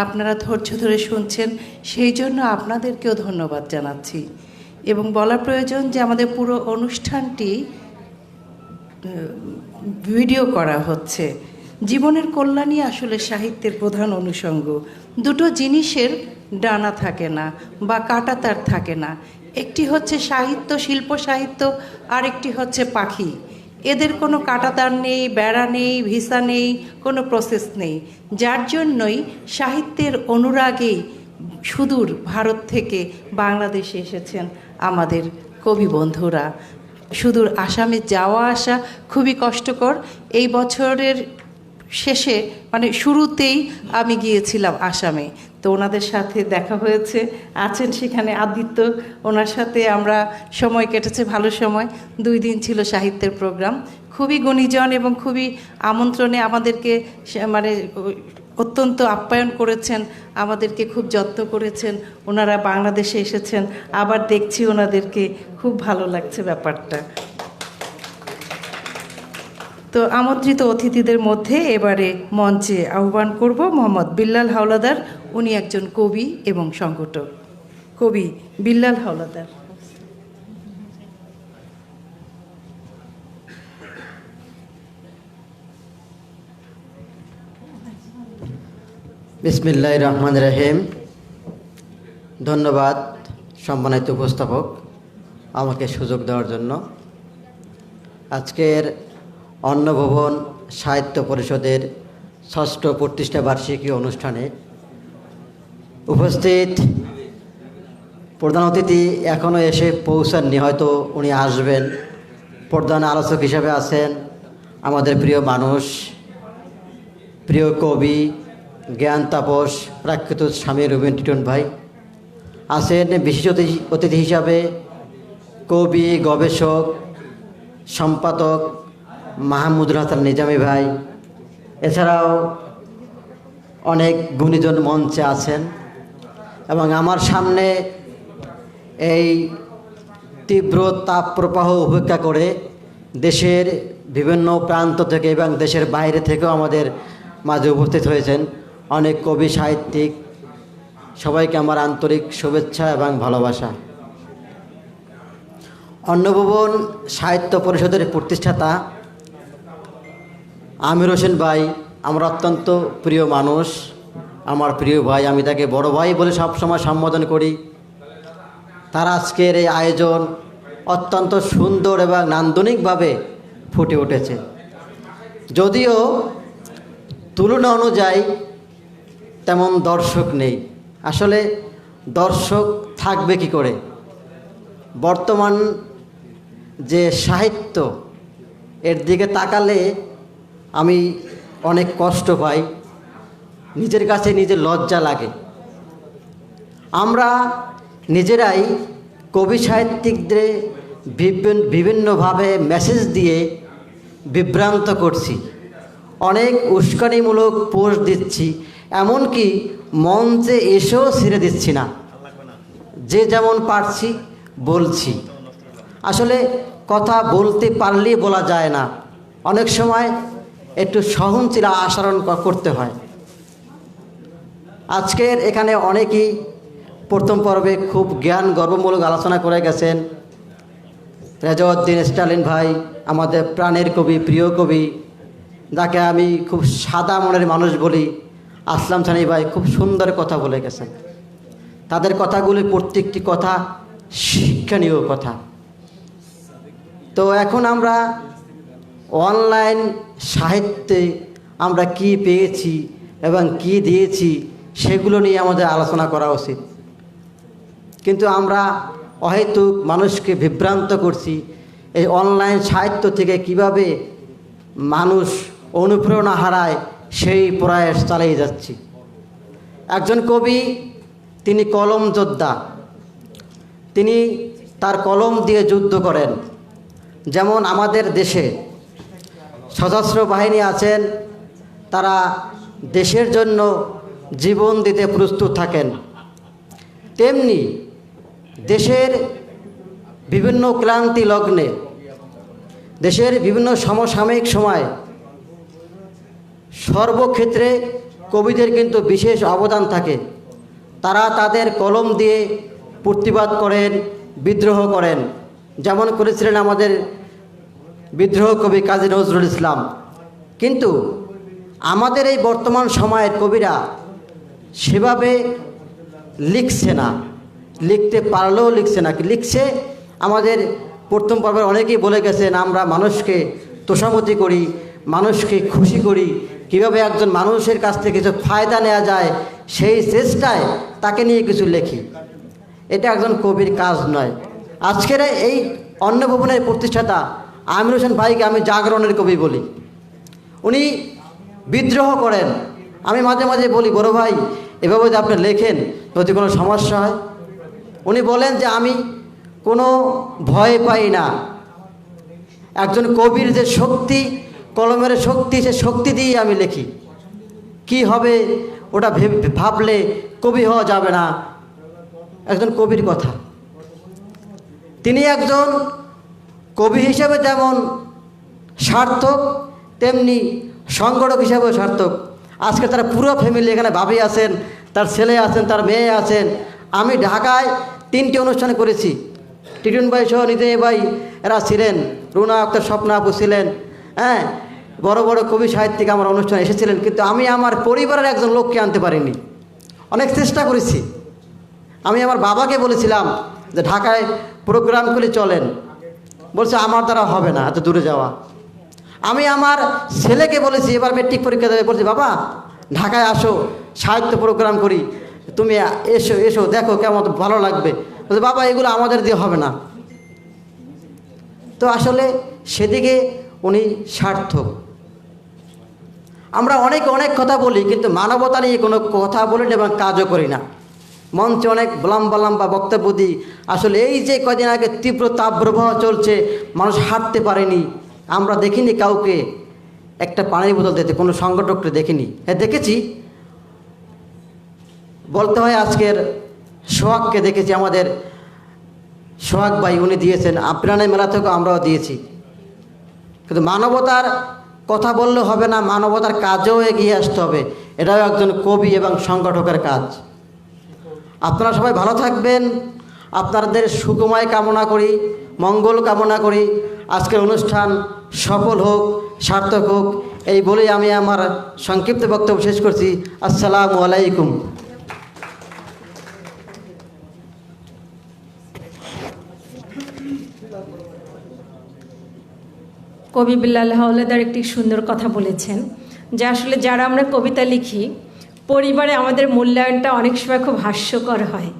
E: আপনারা ধৈর্য ধরে শুনছেন, সেই জন্য আপনাদেরকেও ধন্যবাদ জানাচ্ছি। এবং বলা প্রয়োজন যে আমাদের পুরো অনুষ্ঠানটি ভিডিও করা হচ্ছে। জীবনের কল্যাণই আসলে সাহিত্যের প্রধান অনুষঙ্গ। দুটো জিনিসের ডানা থাকে না বা কাঁটাতার থাকে না। একটি হচ্ছে সাহিত্য, শিল্প সাহিত্য, আরেকটি হচ্ছে পাখি। এদের কোনো কাঁটাতার নেই, বেড়া নেই, ভিসা নেই, কোনো প্রসেস নেই। যার জন্যই সাহিত্যের অনুরাগেই সুদূর ভারত থেকে বাংলাদেশে এসেছেন আমাদের কবি বন্ধুরা। সুদূর আসামে যাওয়া আসা খুবই কষ্টকর। এই বছরের শেষে, মানে শুরুতেই আমি গিয়েছিলাম আসামে, তো ওনাদের সাথে দেখা হয়েছে। আছেন সেখানে আদিত্য, ওনার সাথে আমরা সময় কেটেছে, ভালো সময়। 2 দিন ছিল সাহিত্যের প্রোগ্রাম। খুবই গুণীজন এবং খুবই আমন্ত্রণে আমাদেরকে মানে অত্যন্ত আপ্যায়ন করেছেন, আমাদেরকে খুব যত্ন করেছেন। ওনারা বাংলাদেশে এসেছেন, আবার দেখছি ওনাদেরকে, খুব ভালো লাগছে ব্যাপারটা। তো আমন্ত্রিত অতিথিদের মধ্যে এবারে মঞ্চে আহ্বান করব মোহাম্মদ বিল্লাল হাওলাদার। উনি একজন কবি এবং সংগঠক। কবি বিল্লাল হাওলাদার।
F: বিসমিল্লাহির রহমানির রহিম। ধন্যবাদ সম্মানিত উপস্থাপক আমাকে সুযোগ দেওয়ার জন্য। আজকের অর্ণভুবন সাহিত্য পরিষদের 6ষ্ঠ প্রতিষ্ঠা বার্ষিকী অনুষ্ঠানে উপস্থিত প্রধান অতিথি এখনও এসে পৌঁছাননি, হয়তো উনি আসবেন। প্রধান আলোচক হিসাবে আছেন আমাদের প্রিয় মানুষ, প্রিয় কবি, জ্ঞান তাপস প্রাকৃত স্বামী রবীন টিটন ভাই। আছেন বিশেষ অতিথি হিসাবে কবি, গবেষক, সম্পাদক মাহমুদুল হাসান নিজামী ভাই, এছাড়াও অনেক গুণীজন মঞ্চে আছেন এবং আমার সামনে এই তীব্র তাপ প্রবাহ উপেক্ষা করে দেশের বিভিন্ন প্রান্ত থেকে এবং দেশের বাইরে থেকেও আমাদের মাঝে উপস্থিত হয়েছেন অনেক কবি সাহিত্যিক। সবাইকে আমার আন্তরিক শুভেচ্ছা এবং ভালোবাসা। অন্নভুবন সাহিত্য পরিষদের প্রতিষ্ঠাতা আমির হোসেন ভাই আমার অত্যন্ত প্রিয় মানুষ, আমার প্রিয় ভাই। আমি তাকে বড় ভাই বলে সবসময় সম্বোধন করি। তার আজকের এই আয়োজন অত্যন্ত সুন্দর এবং নান্দনিকভাবে ফুটে উঠেছে। যদিও তুলনা অনুযায়ী তেমন দর্শক নেই। আসলে দর্শক থাকবে কি করে? বর্তমান যে সাহিত্য, এর দিকে তাকালে আমি অনেক কষ্ট পাই, নিজের কাছে নিজের লজ্জা লাগে। আমরা নিজেরাই কবি সাহিত্যিকদের বিভিন্নভাবে মেসেজ দিয়ে বিভ্রান্ত করছি, অনেক উস্কানিমূলক পোস্ট দিচ্ছি, এমনকি মঞ্চে এসেও ছেড়ে দিচ্ছি না। যে যেমন পারছি বলছি। আসলে কথা বলতে পারলেই বলা যায় না, অনেক সময় একটু সহনশীল আচরণ করতে হয়। আজকের এখানে অনেকেই প্রথম পর্বে খুব জ্ঞান গর্বমূলক আলোচনা করে গেছেন। রেজাউদ্দিন স্টালিন ভাই আমাদের প্রাণের কবি, প্রিয় কবি, যাকে আমি খুব সাদা মনের মানুষ বলি, আসলাম সানি ভাই খুব সুন্দর কথা বলে গেছেন। তাদের কথাগুলি প্রত্যেকটি কথা শিক্ষণীয় কথা। তো এখন আমরা অনলাইন সাহিত্যে আমরা কি পেয়েছি এবং কি দিয়েছি সেগুলো নিয়ে আমাদের আলোচনা করা উচিত। কিন্তু আমরা অহেতুক মানুষকে বিভ্রান্ত করছি। এই অনলাইন সাহিত্য থেকে কিভাবে মানুষ অনুপ্রেরণা হারায় সেই প্রয়াস চালিয়ে যাচ্ছি। একজন কবি, তিনি কলম যোদ্ধা, তিনি তার কলম দিয়ে যুদ্ধ করেন। যেমন আমাদের দেশে সশস্ত্র বাহিনী আছেন, তারা দেশের জন্য জীবন দিতে প্রস্তুত থাকেন। তেমনি দেশের বিভিন্ন ক্লান্তি লগ্নে, দেশের বিভিন্ন সমসাময়িক সময় সর্বক্ষেত্রে কবিদের কিন্তু বিশেষ অবদান থাকে। তারা তাদের কলম দিয়ে প্রতিবাদ করেন, বিদ্রোহ করেন। যেমন করেছিলেন আমাদের বিদ্রোহ কবি কাজী নজরুল ইসলাম। কিন্তু আমাদের এই বর্তমান সময়ের কবিরা সেভাবে লিখছে না, লিখতে পারলেও লিখছে না। লিখছে আমাদের প্রথম পর্বের অনেকেই বলে গেছেন, আমরা মানুষকে তোষামতি করি, মানুষকে খুশি করি, কীভাবে একজন মানুষের কাছ থেকে কিছু ফায়দা নেওয়া যায় সেই চেষ্টায় তাকে নিয়ে কিছু লেখি। এটা একজন কবির কাজ নয়। আজকের এই অন্নভুবনের প্রতিষ্ঠাতা আমির হোসেন ভাইকে আমি জাগরণের কবি বলি। উনি বিদ্রোহ করেন। আমি মাঝে মাঝে বলি, বড় ভাই এভাবে যদি আপনি লেখেন যদি কোনো সমস্যা হয়। উনি বলেন যে আমি কোনো ভয় পাই না। একজন কবির যে শক্তি, কলমের শক্তি, সে শক্তি দিয়েই আমি লিখি। কি হবে ওটা ভাবলে কবি হওয়া যাবে না। একজন কবির কথা। তিনি একজন কবি হিসেবে যেমন সার্থক, তেমনি সংগঠক হিসেবেও সার্থক। আজকে তারা পুরো ফ্যামিলি এখানে, ভাবি আছেন, তার ছেলে আছেন, তার মেয়ে আছেন। আমি ঢাকায় 3টি অনুষ্ঠান করেছি। টিটুন ভাই সহ নিজামী ভাই এরা ছিলেন, রুনা আক্তার, স্বপ্না আপু ছিলেন। হ্যাঁ, বড় বড় কবি সাহিত্যিক আমার অনুষ্ঠানে এসেছিলেন। কিন্তু আমি আমার পরিবারের একজন লোককে আনতে পারিনি। অনেক চেষ্টা করেছি। আমি আমার বাবাকে বলেছিলাম যে ঢাকায় প্রোগ্রামগুলি চলেন, বলছে আমার দ্বারা হবে না এত দূরে যাওয়া। আমি আমার ছেলেকে বলেছি, এবার মেট্রিক পরীক্ষা দেবে, বলছি বাবা ঢাকায় আসো, সাহিত্য প্রোগ্রাম করি, তুমি এসো এসো দেখো কেমন ভালো লাগবে। বলছে বাবা এগুলো আমাদের দিয়ে হবে না। তো আসলে সেদিকে উনি সার্থক। আমরা অনেক অনেক কথা বলি, কিন্তু মানবতা নিয়ে কোনো কথা বলি না এবং কাজও করি না। মঞ্চে অনেক লম্বা লম্বা বক্তব্য দিই। আসলে এই যে কদিন আগে তীব্র তাপপ্রবাহ চলছে, মানুষ হাঁটতে পারেনি, আমরা দেখিনি কাউকে একটা পানির বোতল দিতে, কোনো সংগঠককে দেখিনি। হ্যাঁ দেখেছি, বলতে হয় আজকের সোহাগকে দেখেছি, আমাদের সোহাগ ভাই উনি দিয়েছেন, আপ্রাণের মেলা থেকে আমরাও দিয়েছি। কিন্তু মানবতার কথা বললে হবে না, মানবতার কাজেও এগিয়ে আসতে হবে। এটাও একজন কবি এবং সংগঠকের কাজ। আপনারা সবাই ভালো থাকবেন, আপনাদের সুখময় কামনা করি, মঙ্গল কামনা করি। আজকের অনুষ্ঠান সফল হোক, সার্থক হোক, এই বলেই আমি আমার সংক্ষিপ্ত বক্তব্য শেষ করছি। আসসালামু আলাইকুম।
G: কবি বিল্লাল হাওলাদার একটি সুন্দর কথা বলেছেন যে আসলে যারা আমরা কবিতা লিখি, পরিবারে আমাদের মূল্যায়নটা অনেক সময় খুব হাস্যকর হয়।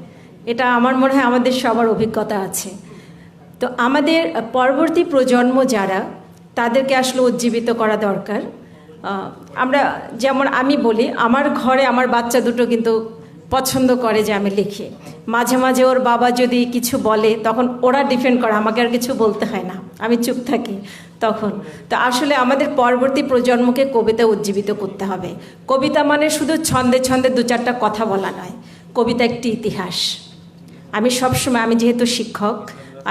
G: এটা আমার মনে হয় আমাদের সবার অভিজ্ঞতা আছে। তো আমাদের পরবর্তী প্রজন্ম যারা, তাদেরকে আসলে উজ্জীবিত করা দরকার। আমরা যেমন আমি বলি, আমার ঘরে আমার বাচ্চা দুটো কিন্তু পছন্দ করে যে আমি লিখি। মাঝে মাঝে ওর বাবা যদি কিছু বলে তখন ওরা ডিফেন্ড করে, আমাকে আর কিছু বলতে হয় না, আমি চুপ থাকি তখন। তো আসলে আমাদের পরবর্তী প্রজন্মকে কবিতা উজ্জীবিত করতে হবে। কবিতা মানে শুধু ছন্দে ছন্দে দু চারটা কথা বলা নয়, কবিতা একটি ইতিহাস। আমি সবসময়, আমি যেহেতু শিক্ষক,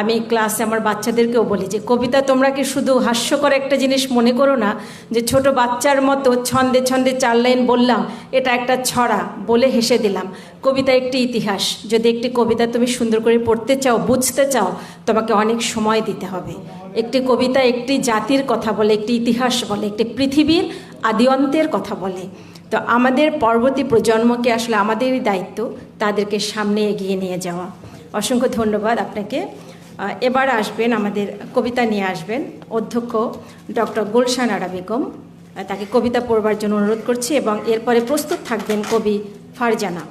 G: আমি ক্লাসে আমার বাচ্চাদেরকেও বলি যে কবিতা তোমরা কি শুধু হাস্যকর একটা জিনিস মনে করো না, যে ছোট বাচ্চার মতো ছন্দে ছন্দে 4 লাইন বললাম, এটা একটা ছড়া বলে হেসে দিলাম। কবিতা একটি ইতিহাস। যদি একটি কবিতা তুমি সুন্দর করে পড়তে চাও, বুঝতে চাও, তোমাকে অনেক সময় দিতে হবে। একটি কবিতা একটি জাতির কথা বলে, একটি ইতিহাস বলে, একটি পৃথিবীর আদি অন্তের কথা বলে। তো আমাদের পরবর্তী প্রজন্মকে আসলে আমাদেরই দায়িত্ব তাদেরকে সামনে এগিয়ে নিয়ে যাওয়া। অসংখ্য ধন্যবাদ আপনাকে। এবার আসবেন, আমাদের কবিতা নিয়ে আসবেন অধ্যক্ষ ডক্টর গুলশান আরা বেগম। তাকে কবিতা পড়বার জন্য অনুরোধ করছি এবং এরপরে প্রস্তুত থাকবেন কবি ফারজানা।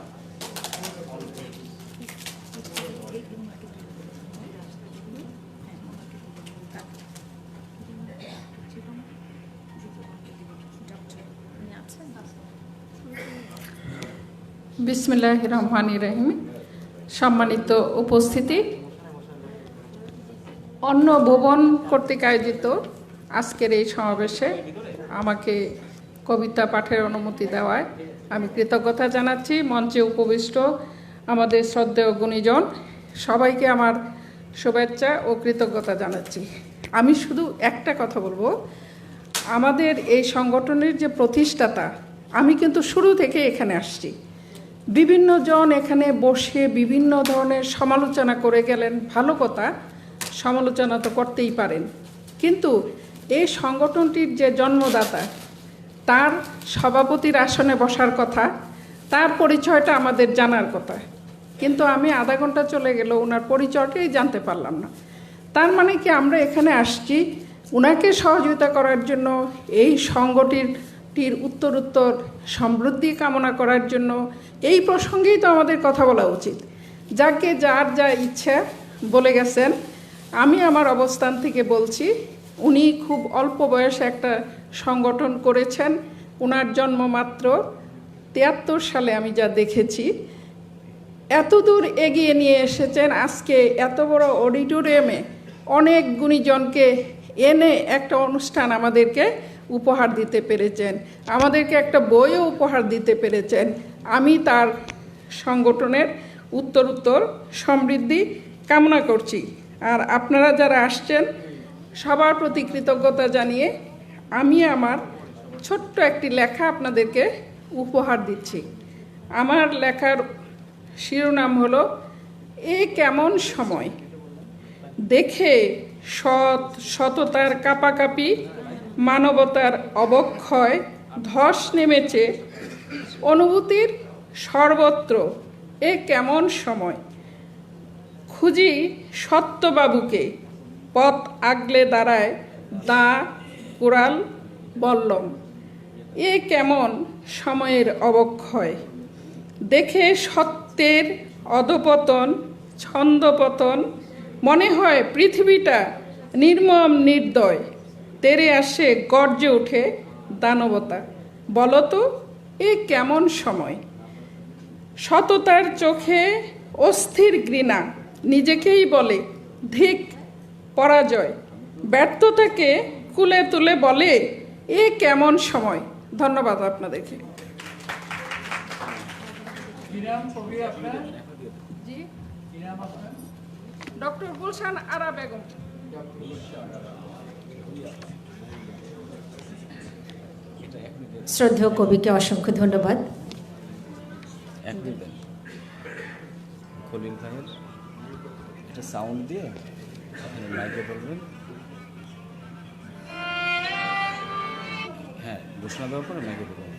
H: বিসমিল্লাহির রহমানির রহিম। সম্মানিত উপস্থিতি, অন্য ভুবন কর্তৃক আয়োজিত আজকের এই সমাবেশে আমাকে কবিতা পাঠের অনুমতি দেওয়ায় আমি কৃতজ্ঞতা জানাচ্ছি। মঞ্চে উপবিষ্ট আমাদের শ্রদ্ধেয় গুণীজন সবাইকে আমার শুভেচ্ছা ও কৃতজ্ঞতা জানাচ্ছি। আমি শুধু একটা কথা বলবো, আমাদের এই সংগঠনের যে প্রতিষ্ঠাতা, আমি কিন্তু শুরু থেকে এখানে আসছি। বিভিন্ন জন এখানে বসে বিভিন্ন ধরনের সমালোচনা করে গেলেন, ভালো কথা, সমালোচনা তো করতেই পারেন, কিন্তু এই সংগঠনটির যে জন্মদাতা, তার সভাপতির আসনে বসার কথা, তার পরিচয়টা আমাদের জানার কথা, কিন্তু আমি আধা ঘন্টা চলে গেল ওনার পরিচয়টাই জানতে পারলাম না। তার মানে কি আমরা এখানে আসছি ওনাকে সহযোগিতা করার জন্য, এই সংগঠনটির উত্তরোত্তর সমৃদ্ধি কামনা করার জন্য? এই প্রসঙ্গেই তো আমাদের কথা বলা উচিত। যাকে যার যা ইচ্ছা বলে গেছেন। আমি আমার অবস্থান থেকে বলছি, উনি খুব অল্প বয়সে একটা সংগঠন করেছেন। ওনার জন্ম মাত্র 73 সালে, আমি যা দেখেছি। এত দূর এগিয়ে নিয়ে এসেছেন, আজকে এত বড় অডিটোরিয়ামে অনেক গুণীজনকে এনে একটা অনুষ্ঠান আমাদেরকে উপহার দিতে পেরেছেন, আমাদেরকে একটা বইও উপহার দিতে পেরেছেন। আমি তার সংগঠনের উত্তরোত্তর সমৃদ্ধি কামনা করছি। আর আপনারা যারা আসছেন সবার প্রতি কৃতজ্ঞতা জানিয়ে আমি আমার ছোট্ট একটি লেখা আপনাদেরকে উপহার দিচ্ছি। আমার লেখার শিরোনাম হলো এ কেমন সময়। দেখে সততার কাঁপাকাঁপি, মানবতার অবক্ষয় ধস নেমেছে অনুভূতির সর্বত্র। এ কেমন সময়। খুঁজি সত্যবাবুকে, পথ আগলে দাঁড়ায় দা কুড়াল বল্লম। এ কেমন সময়ের অবক্ষয়। দেখে সত্যের অধপতন, ছন্দপতন, মনে হয় পৃথিবীটা নির্মম নির্দয়। তেরে আসে গর্জে ওঠে দানবতা। বলতো এ কেমন সময়। সততার চোখে অস্থির ঘৃণা, নিজেকেই বলে ধিক পরাজয়। ব্যর্থতাকে কুলে তুলে বলে, এ কেমন সময়। ধন্যবাদ আপনাদেরকে। ডক্টর গুলশান আরা বেগম।
G: শ্রদ্ধেয় কবিকে অসংখ্য ধন্যবাদ।
A: খলিল ভাইয়ের একটা সাউন্ড দিয়ে আপনি মাইকে বলবেন। হ্যাঁ, ঘোষণা দেওয়ার পরে মাইকে বলবেন।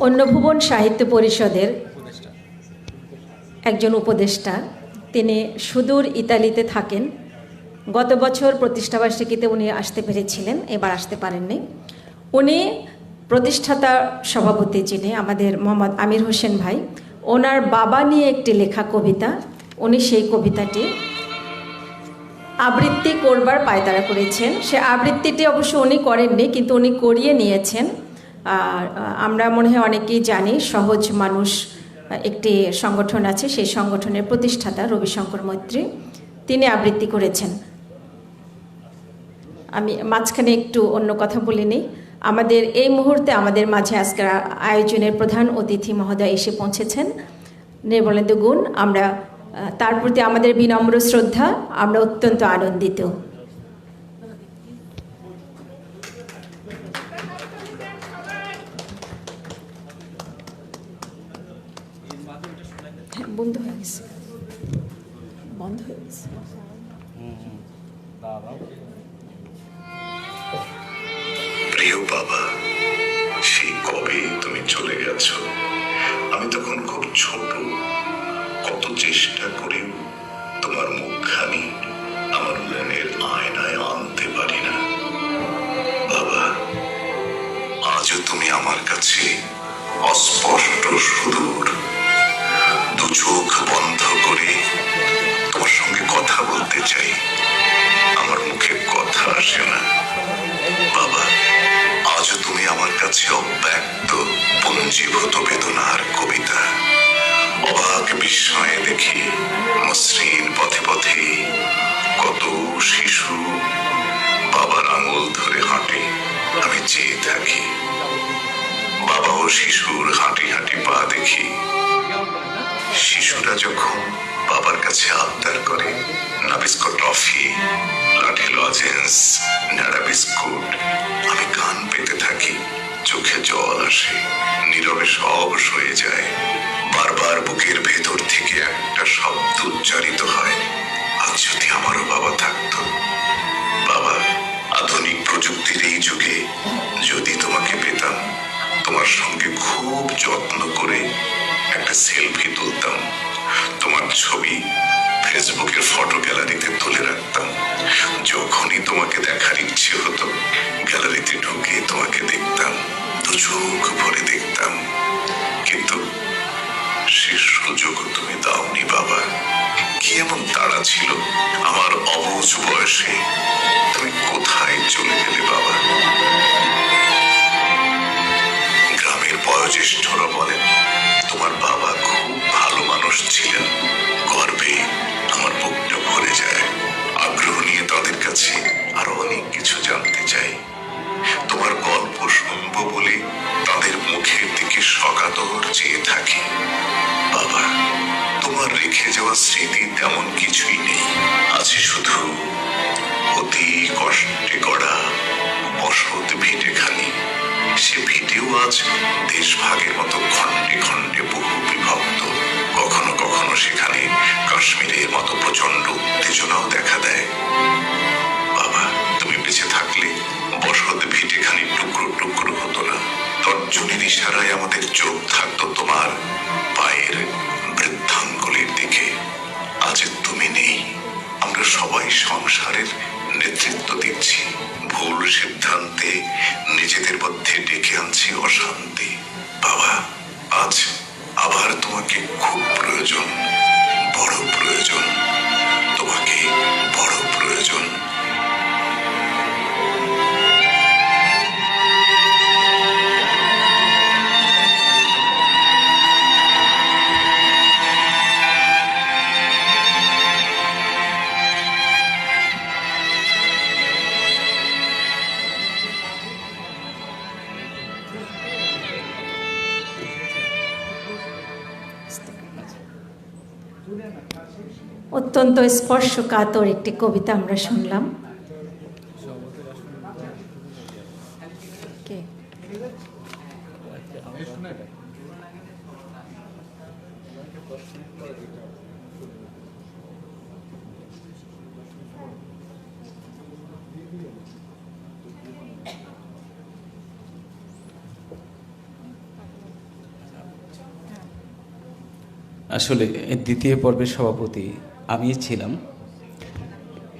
G: অন্নভুবন সাহিত্য পরিষদের একজন উপদেষ্টা, তিনি সুদূর ইতালিতে থাকেন। গত বছর প্রতিষ্ঠাবার্ষিকীতে উনি আসতে পেরেছিলেন, এবার আসতে পারেননি। উনি প্রতিষ্ঠাতা সভাপতি, যিনি আমাদের মোহাম্মদ আমির হোসেন ভাই, ওনার বাবা নিয়ে একটি লেখা কবিতা, উনি সেই কবিতাটি আবৃত্তি করবার পায়তারা করেছেন। সে আবৃত্তিটি অবশ্য উনি করেননি, কিন্তু উনি করিয়ে নিয়েছেন। আর আমরা মনে হয় অনেকেই জানি, সহজ মানুষ একটি সংগঠন আছে, সেই সংগঠনের প্রতিষ্ঠাতা রবিশঙ্কর মৈত্রী, তিনি আবৃত্তি করেছেন। আমি মাঝখানে একটু অন্য কথা বলে নিই। আমাদের এই মুহূর্তে আমাদের মাঝে আজকের আয়োজনের প্রধান অতিথি মহোদয় এসে পৌঁছেছেন, নির্মলেন্দু গুণ। আমরা তার প্রতি আমাদের বিনম্র শ্রদ্ধা, আমরা অত্যন্ত আনন্দিত। বন্ধ হয়ে গেছে, বন্ধ হয়ে গেছে।
I: প্রিয় বাবা, সেই কবে তুমি চলে গেছো। আমি তখন খুব ছোট, কত চেষ্টা করেও তোমার মুখখানি আমার মনের আয়নায় আনতে পারি না। বাবা, আজও তুমি আমার কাছে অস্পষ্ট সুদূর। দু চোখ বন্ধ করে তোমার সঙ্গে কথা বলতে চাই, আমার মুখে কথা আসে না। বাবা, আজও তুমি আমার কাছে অব্যক্ত পুঞ্জীভূত বেদনার কবিতা। অবাক বিস্ময়ে দেখি মসৃণ পথে পথে কত শিশু বাবার আঙুল ধরে হাঁটে। আমি চেয়ে থাকি, বাবা ও শিশুর হাঁটি হাঁটি পা দেখি। শিশুরা যখন বাবার কাছে আবদার করে নাবিস্কো টফি, লাঠি লজেন্স, নাড়া বিস্কুট, আমি কান পেতে থাকি, চোখে জল আসে, নীরবে সব সয়ে যায়। বারবার বুকের ভেতর থেকে একটা শব্দ উচ্চারিত হয়, আজ যদি আমারও বাবা থাকতো। বাবা, আধুনিক প্রযুক্তির এই যুগে যদি তোমাকে পেতাম, তোমার সঙ্গে খুব যত্ন করে একটা সেলফি তুলতাম, তোমার ছবি ফেসবুকের ফটো গ্যালারিতে তুলে রাখতাম। যখনই তোমাকে দেখার ইচ্ছে হতো, গ্যালারিতে ঢুকে তোমাকে দেখতাম, দু চোখ ভরে দেখতাম। কিন্তু সে সুযোগ তুমি দাওনি বাবা। কি এমন তাড়া ছিল আমার অবুঝ বয়সে, তুমি কোথায় চলে গেলে বাবা? গ্রামের বয়োজ্যেষ্ঠরা বলেন তোমার বাবা খুব ভালো মানুষ ছিলেন। গর্বে আমার বুকটা ভরে যায়, আগ্রহ নিয়ে তাদের কাছে আরো অনেক কিছু জানতে চাই। তোমার গল্প শুনবো বলে তাদের মুখের দিকে সকাতর চেয়ে থাকি। বাবা, তোমার রেখে যাওয়া স্মৃতি তেমন কিছুই নেই, আছে শুধু অতি কষ্টে গড়া বসত ভিটেখানি। সে ভিটেও আজ দেশভাগের মতো খণ্ডে খণ্ডে বহু বিভক্ত। কখনো কখনো সেখানে কাশ্মীরের মতো প্রচন্ড উত্তেজনাও দেখা দেয়। বাবা, তুমি বেঁচে থাকলে বসত ভিটেখানি টুকরো টুকরো হতো না। তর্জনীর ইশারায় আমাদের চোখ থাকতো তোমার পায়ের বৃদ্ধাঙ্গুলের দিকে। আজ তুমি নেই, আমরা সবাই সংসারের নেতৃত্ব দিচ্ছি, ভুল সিদ্ধান্তে নিজেদের মধ্যে ডেকে আনছি অশান্তি। বাবা, আজ আবার তোমাকে খুব প্রয়োজন, বড় প্রয়োজন, তোমাকে বড় প্রয়োজন।
G: অত্যন্ত স্পর্শকাতর একটি কবিতা আমরা শুনলাম। কে?
A: আসলে দ্বিতীয় পর্বের সভাপতি আমি ছিলাম।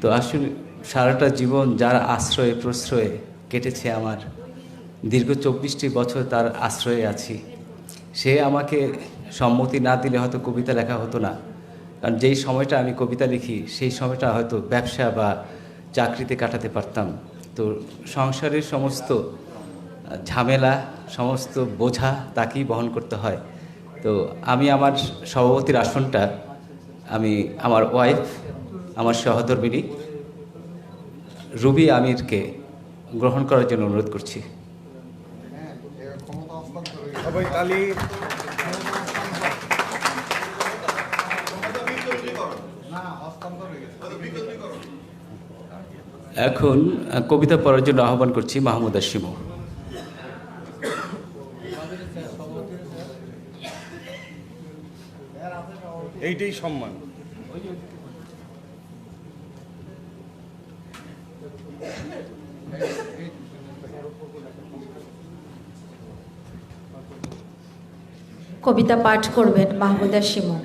A: তো আসলে সারাটা জীবন যার আশ্রয়ে প্রশ্রয়ে কেটেছে আমার, দীর্ঘ 24টি বছর তার আশ্রয়ে আছি। সে আমাকে সম্মতি না দিলে হয়তো কবিতা লেখা হতো না। কারণ যেই সময়টা আমি কবিতা লিখি সেই সময়টা হয়তো ব্যবসা বা চাকরিতে কাটাতে পারতাম। তো সংসারের সমস্ত ঝামেলা, সমস্ত বোঝা তাকেই বহন করতে হয়। তো আমি আমার সভাপতির আসনটা আমি আমার ওয়াইফ, আমার সহধর্মিণী রুবি আমিরকে গ্রহণ করার জন্য অনুরোধ করছি। এখন কবিতা পড়ার জন্য আহ্বান করছি মাহমুদ আসিমু।
J: এইটাই সম্মান।
G: কবিতা পাঠ করবেন মাহমুদা শিমু।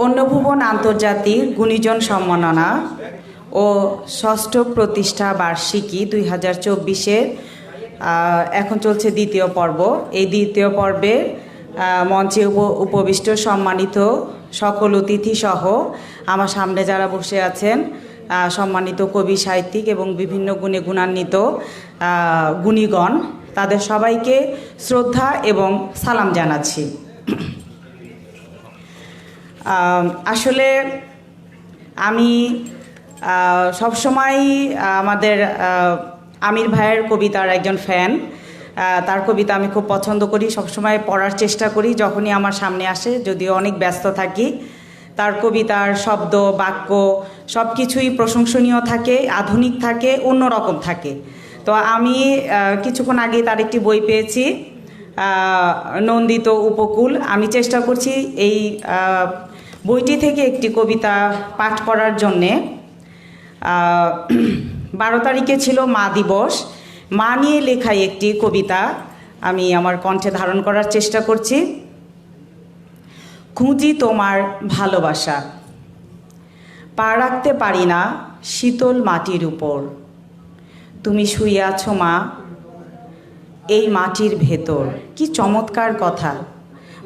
K: অন্নভুবন আন্তর্জাতিক গুণীজন সম্মাননা ও ষষ্ঠ প্রতিষ্ঠা বার্ষিকী 2024-এর এখন চলছে দ্বিতীয় পর্ব। এই দ্বিতীয় পর্বে মঞ্চে উপবিষ্ট সম্মানিত সকল অতিথি সহ আমার সামনে যারা বসে আছেন সম্মানিত কবি, সাহিত্যিক এবং বিভিন্ন গুণে গুণান্বিত গুণীগণ, তাদের সবাইকে শ্রদ্ধা এবং সালাম জানাচ্ছি। আসলে আমি সবসময় আমাদের আমির ভাইয়ের কবিতার একজন ফ্যান। তার কবিতা আমি খুব পছন্দ করি, সবসময় পড়ার চেষ্টা করি যখনই আমার সামনে আসে, যদিও অনেক ব্যস্ত থাকি। তার কবিতার শব্দ, বাক্য সব কিছুই প্রশংসনীয় থাকে, আধুনিক থাকে, অন্যরকম থাকে। তো আমি কিছুক্ষণ আগে তার একটি বই পেয়েছি, নন্দিত উপকূল। আমি চেষ্টা করছি এই বইটি থেকে একটি কবিতা পাঠ করার জন্যে। 12 তারিখে ছিল মা দিবস, মা নিয়ে লেখা একটি কবিতা আমি আমার কণ্ঠে ধারণ করার চেষ্টা করছি। খুঁজি তোমার ভালোবাসা, পা রাখতে পারি না শীতল মাটির উপর, তুমি শুয়ে আছো মা এই মাটির ভেতর। কি চমৎকার কথা!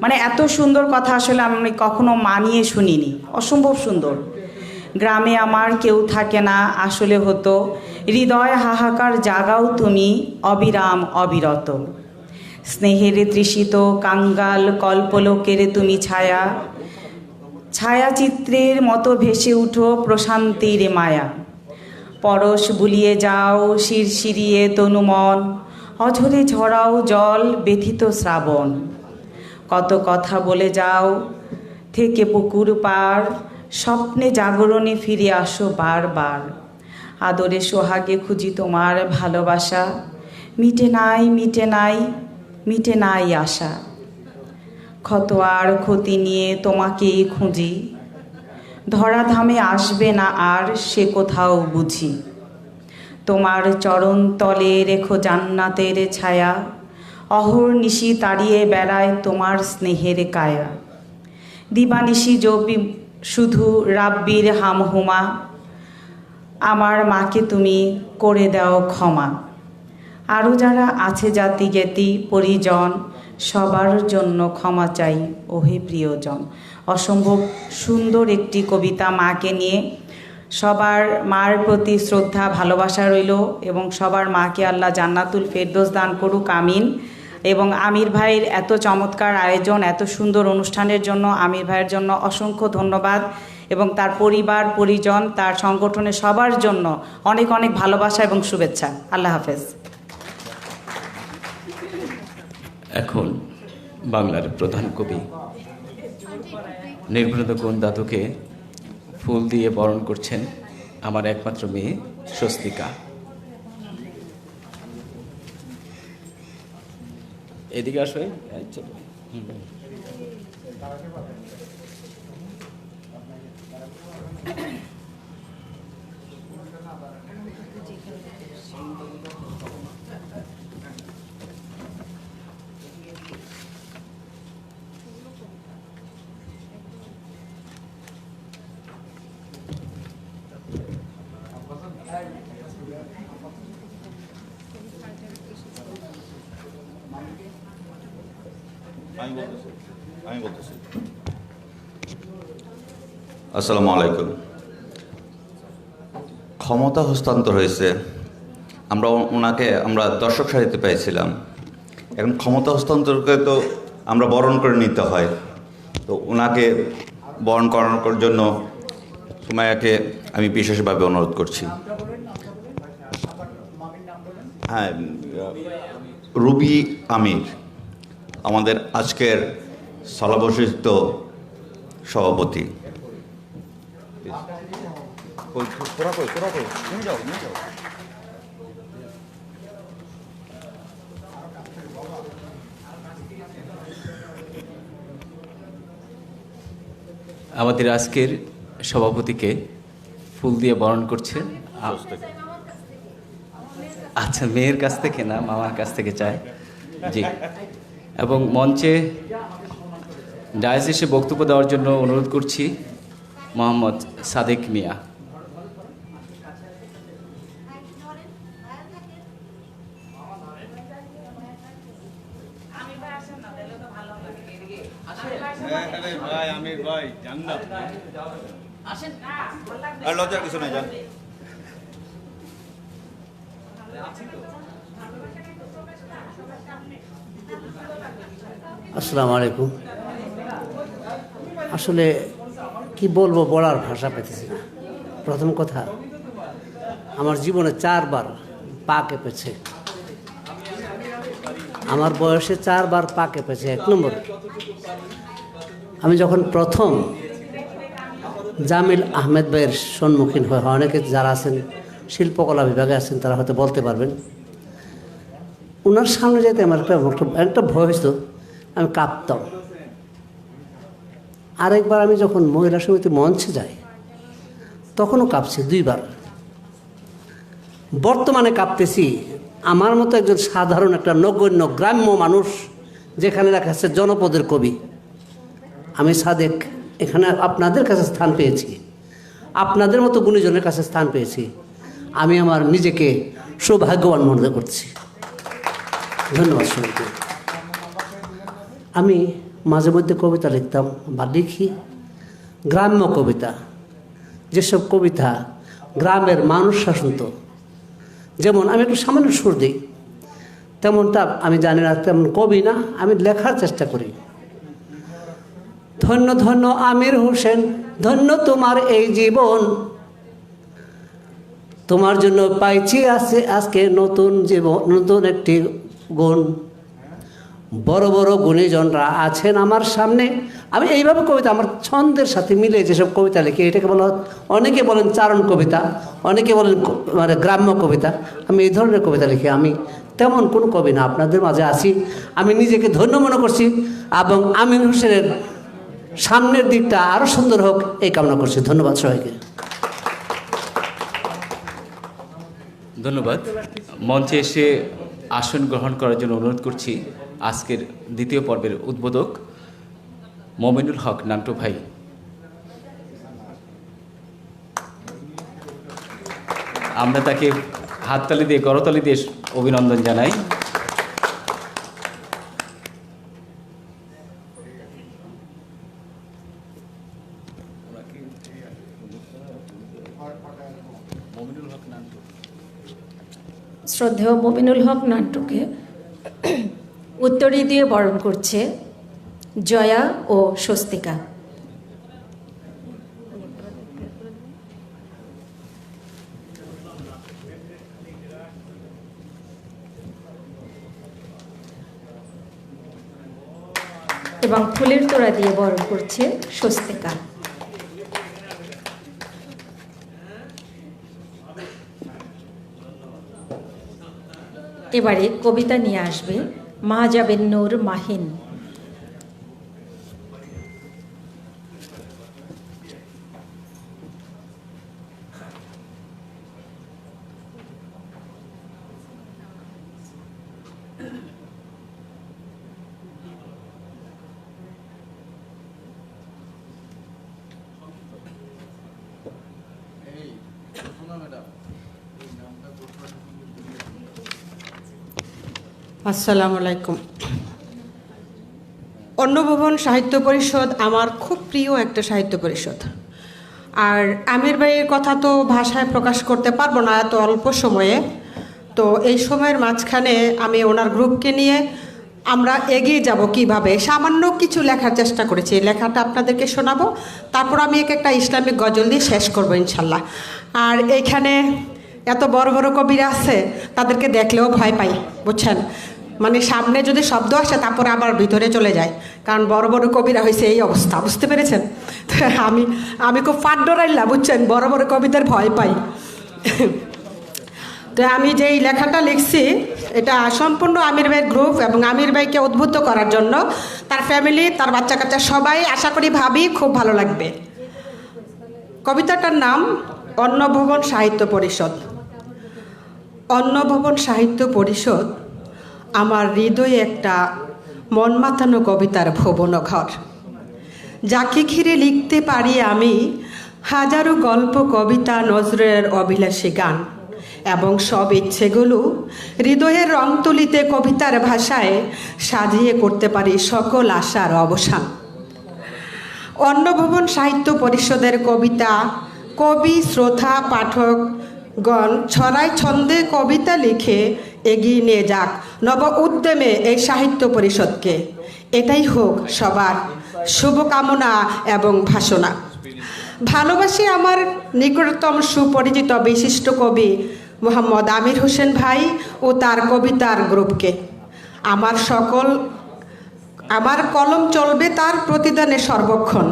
K: মানে এত সুন্দর কথা আসলে আমি কখনো মানিয়ে শুনিনি, অসম্ভব সুন্দর। গ্রামে আমার কেউ থাকে না আসলে হতো, হৃদয় হাহাকার জাগাও তুমি অবিরাম অবিরত। স্নেহের তৃষিত কাঙ্গাল কল্পলোকের তুমি ছায়া, ছায়াচিত্রের মতো ভেসে উঠো প্রশান্তির মায়া। পরশ বুলিয়ে যাও শিরশিরিয়ে তনুমন, অঝরে ঝরাও জল ব্যথিত শ্রাবণ। কত কথা বলে যাও থেকে পুকুর পার, স্বপ্নে জাগরণে ফিরে আসো বারবার। আদরে সোহাগে খুঁজি তোমার ভালোবাসা, মিটে নাই মিটে নাই মিটে নাই আশা। ক্ষত আর ক্ষতি নিয়ে তোমাকেই খুঁজি, ধরাধামে আসবে না আর সে কোথাও বুঝি। তোমার চরণ তলে রেখো জান্নাতের ছায়া, অহর্নিশি তাড়িয়ে বেড়ায় তোমার স্নেহের কায়া। দিবানিশি জপি শুধু রাব্বির হামহুমা, আমার মাকে তুমি করে দাও ক্ষমা। আরও যারা আছে জাতি জ্ঞাতি পরিজন, সবার জন্য ক্ষমা চাই ওহে প্রিয়জন। অসম্ভব সুন্দর একটি কবিতা মাকে নিয়ে। সবার মার প্রতি শ্রদ্ধা ভালোবাসা রইল এবং সবার মাকে আল্লাহ জান্নাতুল ফেরদৌস দান করুক, আমিন। এবং আমির ভাইয়ের এত চমৎকার আয়োজন, এত সুন্দর অনুষ্ঠানের জন্য আমির ভাইয়ের জন্য অসংখ্য ধন্যবাদ এবং তার পরিবার পরিজন, তার সংগঠনের সবার জন্য অনেক অনেক ভালোবাসা এবং শুভেচ্ছা। আল্লাহ হাফেজ।
A: এখন বাংলার প্রধান কবি নির্ভৃত গুণ দাদুকে ফুল দিয়ে বরণ করছেন আমার একমাত্র মেয়ে স্বস্তিকা। এদিকে আসো।
L: আমি বলতেছি। আসসালামু আলাইকুম। ক্ষমতা হস্তান্তর হয়েছে, আমরা দর্শক সারিতে পেয়েছিলাম। এখন ক্ষমতা হস্তান্তরকে তো আমরা বরণ করে নিতে হয়, তো ওনাকে বরণ করানোর জন্য সুমাইয়াকে আমি বিশেষভাবে অনুরোধ করছি। হ্যাঁ, রুবি আমির আমাদের আজকের স্থলাভিষিক্ত সভাপতি।
A: আমাদের আজকের সভাপতিকে ফুল দিয়ে বরণ করছে। আচ্ছা, মেয়ের কাছ থেকে না, মামার কাছ থেকে চায়। জি, এবং মঞ্চে ডায়াসিসে বক্তব্য দেওয়ার জন্য অনুরোধ করছি মোহাম্মদ সাদেক মিয়া।
L: আর লজ্জার কিছু নাই, যান।
M: আসসালামু আলাইকুম। আসলে কি বলবো, বলার ভাষা পেতেছি না। প্রথম কথা, আমার জীবনে 4 বার পা কেঁপেছে। আমার বয়সে 4 বার পা কেঁপেছে। 1 নম্বর, আমি যখন প্রথম জামিল আহমেদ ভাইয়ের সম্মুখীন হয়, অনেকে যারা আছেন শিল্পকলা বিভাগে আছেন তারা হয়তো বলতে পারবেন, ওনার সামনে যেতে আমার একটা ভয় হতো, আমি কাঁপতাম। আরেকবার আমি যখন মহিলা সমিতি মঞ্চে যাই তখনও কাঁপছি 2 বার। বর্তমানে কাঁপতেছি আমার মতো একজন সাধারণ একটা নগণ্য গ্রাম্য মানুষ, যেখানে দেখা যাচ্ছে জনপদের কবি আমি সাদেক, এখানে আপনাদের কাছে স্থান পেয়েছি, আপনাদের মতো গুণীজনের কাছে স্থান পেয়েছি। আমি আমার নিজেকে সৌভাগ্যবান মনে করছি। ধন্যবাদ সবাইকে। আমি মাঝে মধ্যে কবিতা লিখতাম বা লিখি, গ্রাম্য কবিতা, যেসব কবিতা গ্রামের মানুষরা শুনত। যেমন আমি একটু সামান্য সুর দিই, তেমনটা আমি জানি না, তেমন কবি না, আমি লেখার চেষ্টা করি। ধন্য ধন্য আমির হোসেন, ধন্য তোমার এই জীবন, তোমার জন্য পাইছি আজকে নতুন জীবন, নতুন একটি গুণ। বড় বড় গুণীজনরা আছেন আমার সামনে। আমি এইভাবে কবিতা আমার ছন্দের সাথে মিলে যেসব কবিতা লিখি, এটাকে বলা, অনেকে বলেন চারণ কবিতা, অনেকে বলেন মানে গ্রাম্য কবিতা। আমি এই ধরনের কবিতা লিখি। আমি তেমন কোনো কবি না, আপনাদের মাঝে আছি। আমি নিজেকে ধন্য মনে করছি এবং আমির হোসেনের সামনের দিকটা আরও সুন্দর হোক এই কামনা করছি। ধন্যবাদ সবাইকে।
A: ধন্যবাদ। মঞ্চে এসে আসন গ্রহণ করার জন্য অনুরোধ করছি আজকের দ্বিতীয় পর্বের উদ্বোধক মমিনুল হক নান্টু ভাই। আমরা তাকে হাততালি দিয়ে, করতালি দিয়ে অভিনন্দন জানাই।
G: শ্রদ্ধেয় মমিনুল হক নান্টুকে উত্তরী দিয়ে বরণ করছে জয়া ও স্বস্তিকা। এবং ফুলের তোড়া দিয়ে বরণ করছে স্বস্তিকা। এবারে কবিতা নিয়ে আসবে মাহজাবিন নূর মাহিন।
N: আসসালামু আলাইকুম। অন্নভবন সাহিত্য পরিষদ আমার খুব প্রিয় একটা সাহিত্য পরিষদ। আর আমির ভাইয়ের কথা তো ভাষায় প্রকাশ করতে পারবো না এত অল্প সময়ে। তো এই সময়ের মাঝখানে আমি ওনার গ্রুপকে নিয়ে আমরা এগিয়ে যাব কিভাবে সামান্য কিছু লেখার চেষ্টা করেছি। লেখাটা আপনাদেরকে শোনাবো, তারপর আমি একটা ইসলামিক গজল দিয়ে শেষ করবো ইনশাল্লাহ। আর এইখানে এত বড় বড় কবিরা আছে, তাদেরকে দেখলেও ভয় পাই, বুঝছেন? মানে সামনে যদি শব্দ আসে তারপরে আবার ভিতরে চলে যায়, কারণ বড় বড় কবিরা হয়েছে এই অবস্থা, বুঝতে পেরেছেন? আমি খুব ফাট ডরাইলা, বুঝছেন? বড় বড় কবিদের ভয় পাই। তো আমি যেই লেখাটা লিখছি এটা সম্পূর্ণ আমির ভাইয়ের গ্রুপ এবং আমির ভাইকে উদ্বুদ্ধ করার জন্য, তার ফ্যামিলি, তার বাচ্চা কাচ্চা সবাই আশা করি ভাবি খুব ভালো লাগবে। কবিতাটার নাম অন্নভবন সাহিত্য পরিষদ। অন্নভবন সাহিত্য পরিষদ আমার হৃদয়ে একটা মন মাতানো কবিতার ভুবন ঘর। যাকে ঘিরে লিখতে পারি আমি হাজারো গল্প, কবিতা, নজরুলের অভিলাষী গান, এবং সব ইচ্ছেগুলো হৃদয়ের রং তুলিতে কবিতার ভাষায় সাজিয়ে করতে পারি সকল আশার অবসান। অন্নভবন সাহিত্য পরিষদের কবিতা কবি, শ্রোতা, পাঠকগণ ছড়ায় ছন্দে কবিতা লিখে এগিয়ে নিয়ে যাক নব উদ্যমে এই সাহিত্য পরিষদকে। এটাই হোক সবার শুভকামনা এবং ভাষণা। ভালোবাসি আমার নিকটতম সুপরিচিত বিশিষ্ট কবি মোহাম্মদ আমির হোসেন ভাই ও তার কবিতার গ্রুপকে। আমার কলম চলবে তার প্রতিদানে সর্বক্ষণ।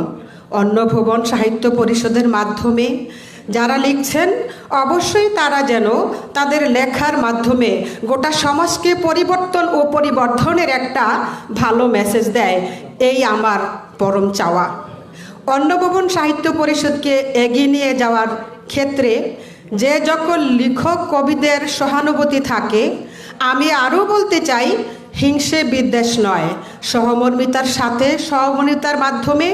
N: অন্নভবন সাহিত্য পরিষদের মাধ্যমে যারা লিখছেন অবশ্যই তারা যেন তাদের লেখার মাধ্যমে গোটা সমাজকে পরিবর্তন ও পরিবর্ধনের একটা ভালো মেসেজ দেয়, এই আমার পরম চাওয়া। অন্নভবন সাহিত্য পরিষদকে এগিয়ে নিয়ে যাওয়ার ক্ষেত্রে যে যখন লেখক কবিদের সহানুভূতি থাকে, আমি আরও বলতে চাই হিংসে বিদ্বেষ নয়, সহমর্মিতার সাথে সহমর্মিতার মাধ্যমে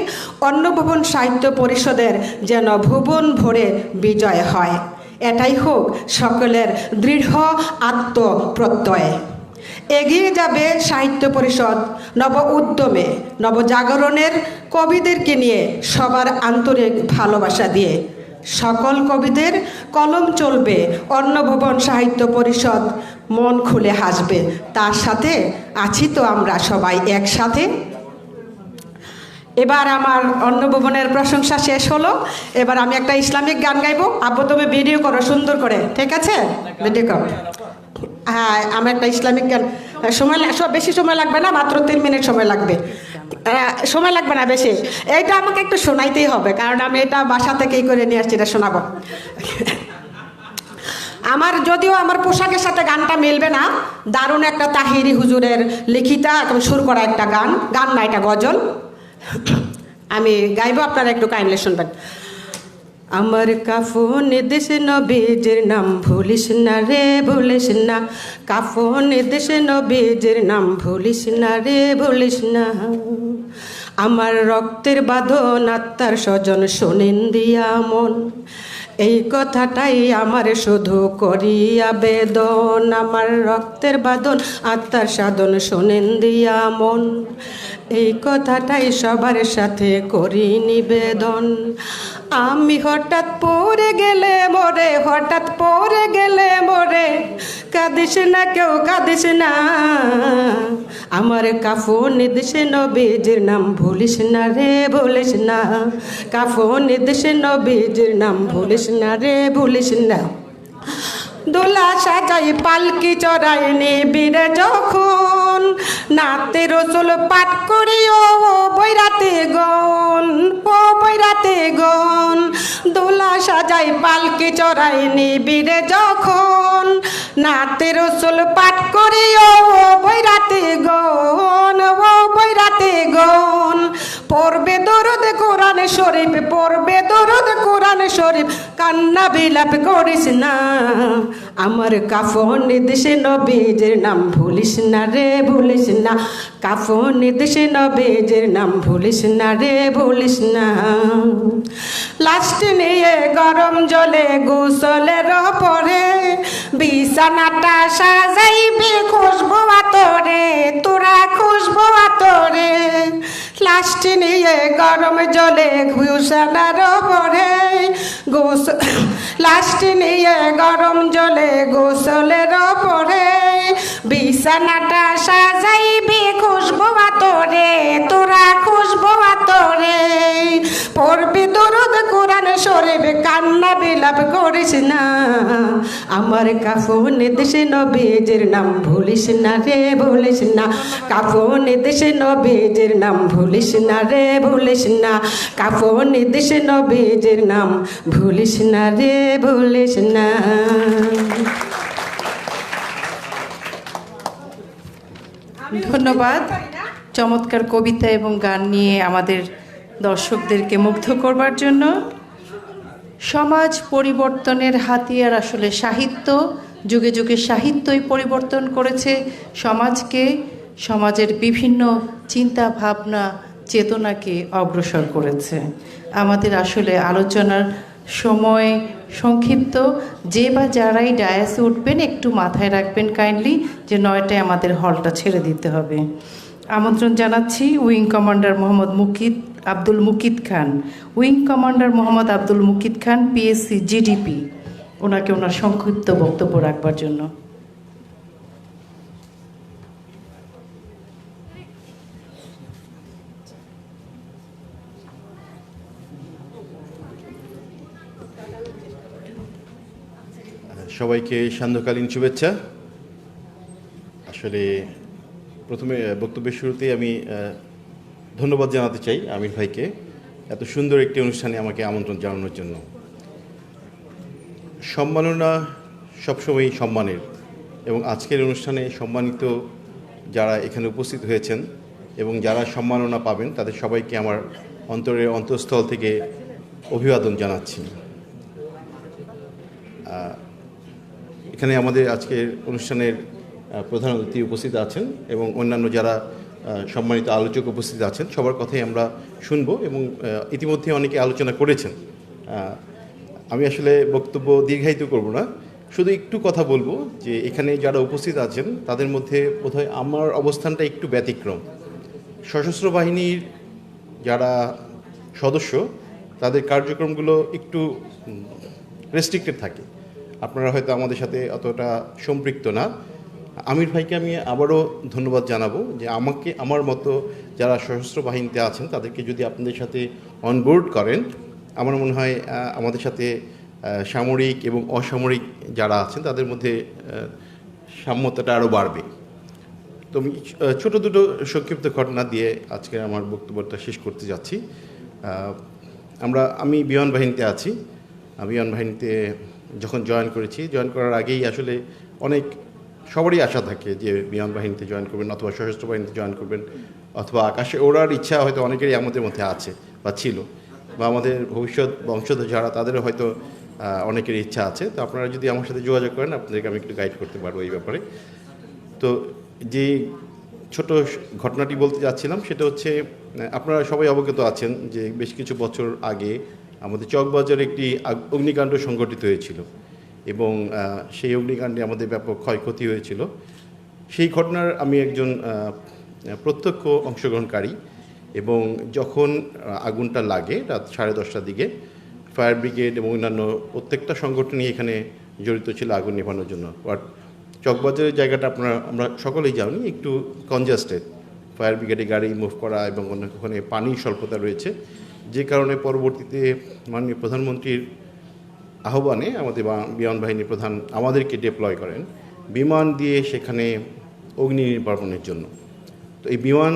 N: অন্নভবন সাহিত্য পরিষদের যেন ভুবন ভরে বিজয় হয়। এটাই হোক সকলের দৃঢ় আত্মপ্রত্যয়। এগিয়ে যাবে সাহিত্য পরিষদ নব উদ্যমে, নবজাগরণের কবিদেরকে নিয়ে, সবার আন্তরিক ভালোবাসা দিয়ে। সকল কবিদের কলম চলবে, অন্নভবন সাহিত্য পরিষদ মন খুলে হাসবে। তার সাথে আছি তো আমরা সবাই একসাথে। এবার আমার অন্নভবনের প্রশংসা শেষ হলো। এবার আমি একটা ইসলামিক গান গাইবো। আব্বু তুমি ভিডিও করো সুন্দর করে, ঠিক আছে? ভিডিও করো। হ্যাঁ, আমি একটা ইসলামিক গান, বেশি সময় লাগবে না, মাত্র 3 মিনিট সময় লাগবে। সময় লাগবে না বেশি। এইটা আমাকে একটু শোনাইতেই হবে, কারণ আমি এটা বাসা থেকেই করে নিয়ে আসছি, এটা শোনাবো। আমার যদিও আমার পোশাকের সাথে গানটা মিলবে না, দারুণ একটা তাহিরি হুজুরের লিখিতা এবং সুর করা একটা গান না, এটা গজল। আমি গাইবো, আপনারা একটু কাইন্ডলি শুনবেন। আমার কাফনে দেশে নবীজির নাম ভুলিস না রে, ভুলিস না। কাফনে দেশে নবীজির নাম ভুলিস না রে, ভুলিস না। আমার রক্তের বাঁধন আত্মার স্বজন শোনেন দিয়া মন, এই কথাটাই আমার শুধু করিয়া বেদন। আমার রক্তের বাঁধন আত্মার সাধন শোনেন দিয়া মন, এই কথাটাই সবার সাথে করি নিবেদন। আমি হঠাৎ পড়ে গেলে মরে, হঠাৎ পড়ে গেলে মরে, কাঁদিস না কেউ কাঁদিস না। আমার আমার কাফন দেশে নবীজির নাম ভুলিস না রে ভুলিস না, কাফন দেশে নবীজির নাম ভুলিস না রে ভুলিস না। দোলা সাজাই পালকি চড়াই নিবিড়ে যখন, নাতে রসুল পাঠ করি ও বৈরাতে গন, ও বৈরাতে গন। দোলা সাজাই পালকি চড়াই নিবিড়ে যখন, নাতে রসুল পাঠ করি ও বৈরাতে গন, ও বৈরাতে গন। পড়বে দরুদ কোরআন শরীফ, পড়বে দরুদ কোরআন শরীফ, কান্না বিলাপ করিস না। আমার কাফন দেশে নবীজির নাম ভুলিস না রে ভুলিস না, কাফন দেশে নবীজির নাম ভুলিস না রে ভুলিস না। লাস্ট নিয়ে গরম জলে গোসলের পরে, বিছানাটা সাজাইবে খুশবু আতরে, তোরা খুশবু আতরে। লাস্ট নিয়ে গরম জলে বিছানার পরে, লাস্ট নিয়ে গরম জলে গোসলের পরে, বিছানাটা সাজাইবে খুশবু আতরে, তোরা খুশবু আতরে। পড়বি দরুদ কোরআন শরীফ, কান্না বিলাপ করিস না। আমার কাফন দেশে নবীজির নাম ভুলিস না রে ভুলিস না, কাফন দেশে নবীজির নাম ভুলিস না রে ভুলিস না, কাফন দেশে নবীজির নাম ভুলিস না রে ভুলিস না।
E: ধন্যবাদ। চমৎকার কবিতা এবং গান নিয়ে আমাদের দর্শকদেরকে মুগ্ধ করবার জন্য। সমাজ পরিবর্তনের হাতিয়ার আসলে সাহিত্য। যুগে যুগে সাহিত্যই পরিবর্তন করেছে সমাজকে, সমাজের বিভিন্ন চিন্তা ভাবনা চেতনাকে অগ্রসর করেছে। আমাদের আসলে আলোচনার সময় সংক্ষিপ্ত। যে বা যারাই ডায়াসে উঠবেন একটু মাথায় রাখবেন কাইন্ডলি যে 9টায় আমাদের হলটা ছেড়ে দিতে হবে। আমন্ত্রণ জানাচ্ছি উইং কমান্ডার মোহাম্মদ আব্দুল মুকিত খান, উইং কমান্ডার মোহাম্মদ আব্দুল মুকিত খান, পিএসসি জিডিপি, ওনাকে ওনার সংক্ষিপ্ত বক্তব্য রাখবার জন্য।
J: সবাইকে সান্ধ্যকালীন শুভেচ্ছা। আসলে প্রথমে বক্তব্যের শুরুতেই আমি ধন্যবাদ জানাতে চাই আমির ভাইকে এত সুন্দর একটি অনুষ্ঠানে আমাকে আমন্ত্রণ জানানোর জন্য। সম্মাননা সবসময়ই সম্মানের, এবং আজকের অনুষ্ঠানে সম্মানিত যারা এখানে উপস্থিত হয়েছেন এবং যারা সম্মাননা পাবেন তাদের সবাইকে আমার অন্তরের অন্তঃস্থল থেকে অভিবাদন জানাচ্ছি। এখানে আমাদের আজকের অনুষ্ঠানের প্রধান অতিথি উপস্থিত আছেন এবং অন্যান্য যারা সম্মানিত আলোচক উপস্থিত আছেন, সবার কথাই আমরা শুনবো এবং ইতিমধ্যে অনেকে আলোচনা করেছেন। আমি আসলে বক্তব্য দীর্ঘায়িত করব না, শুধু একটু কথা বলবো যে এখানে যারা উপস্থিত আছেন তাদের মধ্যে বোধহয় আমার অবস্থানটা একটু ব্যতিক্রম। সশস্ত্র বাহিনীর যারা সদস্য তাদের কার্যক্রমগুলো একটু রেস্ট্রিক্টেড থাকে, আপনারা হয়তো আমাদের সাথে অতটা সম্পৃক্ত না। আমির ভাইকে আমি আবারও ধন্যবাদ জানাবো যে আমাকে আমার মতো যারা সশস্ত্র বাহিনীতে আছেন তাদেরকে যদি আপনাদের সাথে অনবোর্ড করেন, আমার মনে হয় আমাদের সাথে সামরিক এবং অসামরিক যারা আছেন তাদের মধ্যে সাম্যতাটা আরও বাড়বে। তো আমি ছোটো দুটো সংক্ষিপ্ত ঘটনা দিয়ে আজকে আমার বক্তব্যটা শেষ করতে যাচ্ছি। আমি বিমান বাহিনীতে আছি। বিমান বাহিনীতে যখন জয়েন করেছি, জয়েন করার আগেই আসলে সবারই আশা থাকে যে বিমান বাহিনীতে জয়েন করবেন অথবা সশস্ত্র বাহিনীতে জয়েন করবেন অথবা আকাশে ওড়ার ইচ্ছা হয়তো অনেকেরই আমাদের মধ্যে আছে বা ছিল, বা আমাদের ভবিষ্যৎ বংশধর যারা তাদেরও হয়তো অনেকের ইচ্ছা আছে। তো আপনারা যদি আমার সাথে যোগাযোগ করেন আপনাদেরকে আমি একটু গাইড করতে পারবো এই ব্যাপারে। তো যে ছোট ঘটনাটি বলতে যাচ্ছিলাম সেটা হচ্ছে, আপনারা সবাই অবগত আছেন যে বেশ কিছু বছর আগে আমাদের চকবাজারে একটি অগ্নিকাণ্ড সংঘটিত হয়েছিল এবং সেই অগ্নিকাণ্ডে আমাদের ব্যাপক ক্ষয়ক্ষতি হয়েছিল। সেই ঘটনার আমি একজন প্রত্যক্ষ অংশগ্রহণকারী এবং যখন আগুনটা লাগে রাত 10:30টার দিকে, ফায়ার ব্রিগেড এবং অন্যান্য প্রত্যেকটা সংগঠনই এখানে জড়িত ছিল আগুন নেভানোর জন্য। বাট চকবাজারের জায়গাটা আমরা সকলেই জানি একটু কনজাস্টেড, ফায়ার ব্রিগেডে গাড়ি মুভ করা এবং অনেক ওখানে পানির স্বল্পতা রয়েছে, যে কারণে পরবর্তীতে মাননীয় প্রধানমন্ত্রীর আহ্বানে আমাদের বিমান বাহিনীর প্রধান আমাদেরকে ডিপ্লয় করেন বিমান দিয়ে সেখানে অগ্নি নির্বাপনের জন্য। তো এই বিমান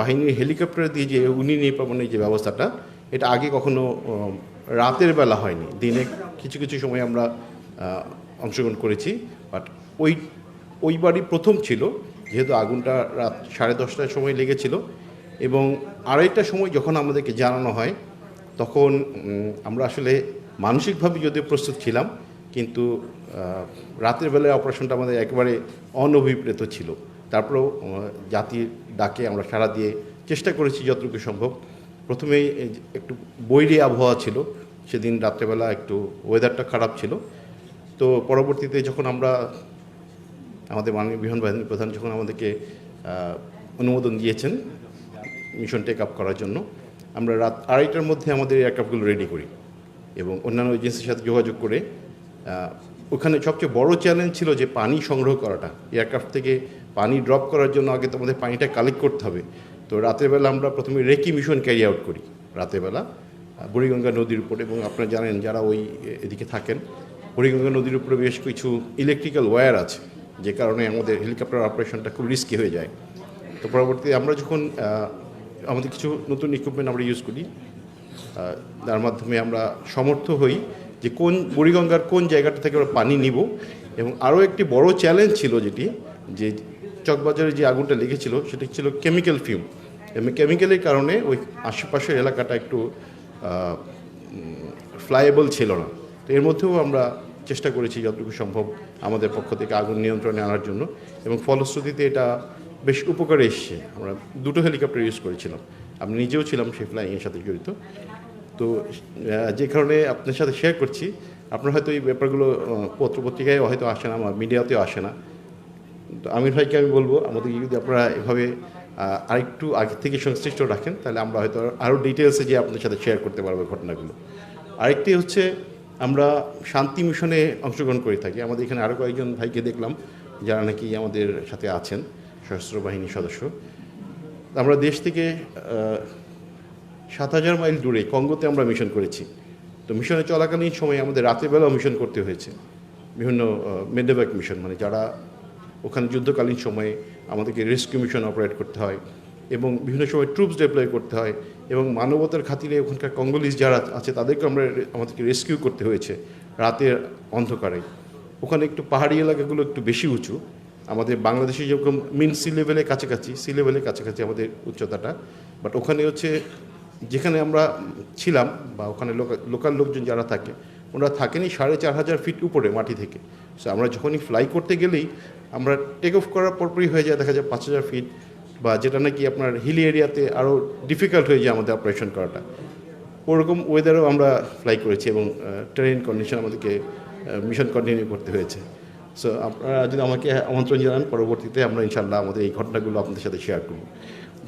J: বাহিনীর হেলিকপ্টার দিয়ে যে অগ্নি নির্বাপনের যে ব্যবস্থাটা, এটা আগে কখনো রাতের বেলা হয়নি, দিনে কিছু কিছু সময় আমরা অংশগ্রহণ করেছি, বাট ওইবারই প্রথম ছিল, যেহেতু আগুনটা রাত 10:30টার সময় লেগেছিল এবং আড়াইটার সময় যখন আমাদেরকে জানানো হয় তখন আমরা আসলে মানসিকভাবে যদিও প্রস্তুত ছিলাম, কিন্তু রাতের বেলায় অপারেশনটা আমাদের একেবারে অনভিপ্রেত ছিল। তারপরেও জাতির ডাকে আমরা সাড়া দিয়ে চেষ্টা করেছি যতটুকু সম্ভব। প্রথমেই একটু বৈরী আবহাওয়া ছিল, সেদিন রাত্রেবেলা একটু ওয়েদারটা খারাপ ছিল। তো পরবর্তীতে যখন আমরা আমাদের মাননীয় বিমান বাহিনীর প্রধান যখন আমাদেরকে অনুমোদন দিয়েছেন মিশন টেক আপ করার জন্য, আমরা রাত 2:30টার মধ্যে আমাদের এয়ারক্রাফটগুলো রেডি করি এবং অন্যান্য এজেন্সির সাথে যোগাযোগ করে ওখানে সবচেয়ে বড় চ্যালেঞ্জ ছিল যে পানি সংগ্রহ করাটা। এয়ারক্রাফট থেকে পানি ড্রপ করার জন্য আগে তো আমাদের পানিটা কালেক্ট করতে হবে। তো রাতের বেলা আমরা প্রথমে রেকি মিশন ক্যারি আউট করি রাতের বেলা বুড়িগঙ্গা নদীর উপরে, এবং আপনারা জানেন যারা ওই এদিকে থাকেন, বুড়িগঙ্গা নদীর উপরে বেশ কিছু ইলেকট্রিক্যাল ওয়্যার আছে, যে কারণে আমাদের হেলিকপ্টার অপারেশনটা খুব রিস্কি হয়ে যায়। তো পরবর্তীতে আমরা যখন আমাদের কিছু নতুন ইকুইপমেন্ট আমরা ইউজ করি, তার মাধ্যমে আমরা সমর্থ হই যে বুড়িগঙ্গার কোন জায়গাটা থেকে আমরা পানি নিব। এবং আরও একটি বড় চ্যালেঞ্জ ছিল যেটি, যে চকবাজারে যে আগুনটা লেগেছিল সেটি ছিল কেমিক্যাল ফিউম, এবং কেমিক্যালের কারণে ওই আশেপাশের এলাকাটা একটু ফ্লাইয়েবল ছিল না। তো এর মধ্যেও আমরা চেষ্টা করেছি যতটুকু সম্ভব আমাদের পক্ষ থেকে আগুন নিয়ন্ত্রণে আনার জন্য, এবং ফলশ্রুতিতে এটা বেশ উপকারে এসছে। আমরা 2টো হেলিকপ্টার ইউজ করেছিলাম, আমি নিজেও ছিলাম সেই ফ্লাইংয়ের সাথে জড়িত। তো যে কারণে আপনার সাথে শেয়ার করছি, আপনার হয়তো এই ব্যাপারগুলো পত্রপত্রিকায় হয়তো আসে না, মিডিয়াতেও আসে না। তো আমির ভাইকে আমি বলবো, আমাদেরকে যদি আপনারা এভাবে আরেকটু আগে থেকে সংশ্লিষ্ট রাখেন, তাহলে আমরা হয়তো আরও ডিটেলসে যে আপনাদের সাথে শেয়ার করতে পারবো ঘটনাগুলো। আরেকটি হচ্ছে, আমরা শান্তি মিশনে অংশগ্রহণ করে থাকি। আমাদের এখানে আরও কয়েকজন ভাইকে দেখলাম যারা নাকি আমাদের সাথে আছেন, সশস্ত্র বাহিনীর সদস্য। আমরা দেশ থেকে 7,000 মাইল দূরে কঙ্গোতে আমরা মিশন করেছি। তো মিশনে চলাকালীন সময় আমাদের রাতের বেলাও মিশন করতে হয়েছে, বিভিন্ন মেডেভ্যাক মিশন, মানে যারা ওখানে যুদ্ধকালীন সময়ে আমাদেরকে রেস্কিউ মিশন অপারেট করতে হয়, এবং বিভিন্ন সময় ট্রুপস ডিপ্লয় করতে হয়, এবং মানবতার খাতিরে ওখানকার কঙ্গোলিজ যারা আছে তাদেরকে আমাদেরকে রেস্কিউ করতে হয়েছে রাতের অন্ধকারে। ওখানে একটু পাহাড়ি এলাকাগুলো একটু বেশি উঁচু, আমাদের বাংলাদেশে যেরকম মিন সি লেভেলের কাছাকাছি আমাদের উচ্চতাটা, বাট ওখানে হচ্ছে যেখানে আমরা ছিলাম বা ওখানে লোকাল লোকজন যারা থাকে ওরা থাকেনি 4,500 ফিট উপরে মাটি থেকে। সো আমরা যখনই ফ্লাই করতে গেলেই আমরা টেক অফ করার পরপরই হয়ে যায়, দেখা যায় 5,000 ফিট, বা যেটা নাকি আপনার হিলি এরিয়াতে আরও ডিফিকাল্ট হয়ে যায় আমাদের অপারেশন করাটা। ওরকম ওয়েদারেও আমরা ফ্লাই করেছি, এবং ট্রেন কন্ডিশন আমাদেরকে মিশন কন্টিনিউ করতে হয়েছে। সো আপনারা যদি আমাকে আমন্ত্রণ জানান, পরবর্তীতে আমরা ইনশাল্লাহ আমাদের এই ঘটনাগুলো আপনাদের সাথে শেয়ার করব।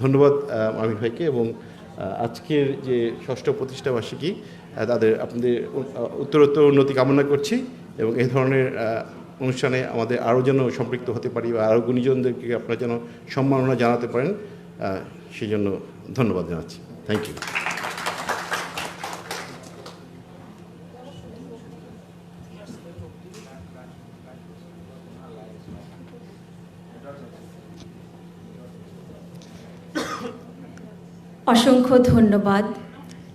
J: ধন্যবাদ আমির ভাইকে, এবং আজকের যে 6ষ্ঠ প্রতিষ্ঠাবার্ষিকী তাদের আপনাদের উত্তরোত্তর উন্নতি কামনা করছি, এবং এই ধরনের অনুষ্ঠানে আমাদের আরও যেন সম্পৃক্ত হতে পারি, বা আরও গুণীজনদেরকে আপনারা যেন সম্মাননা জানাতে পারেন, সেই জন্য ধন্যবাদ জানাচ্ছি। Thank you.
G: অসংখ্য ধন্যবাদ।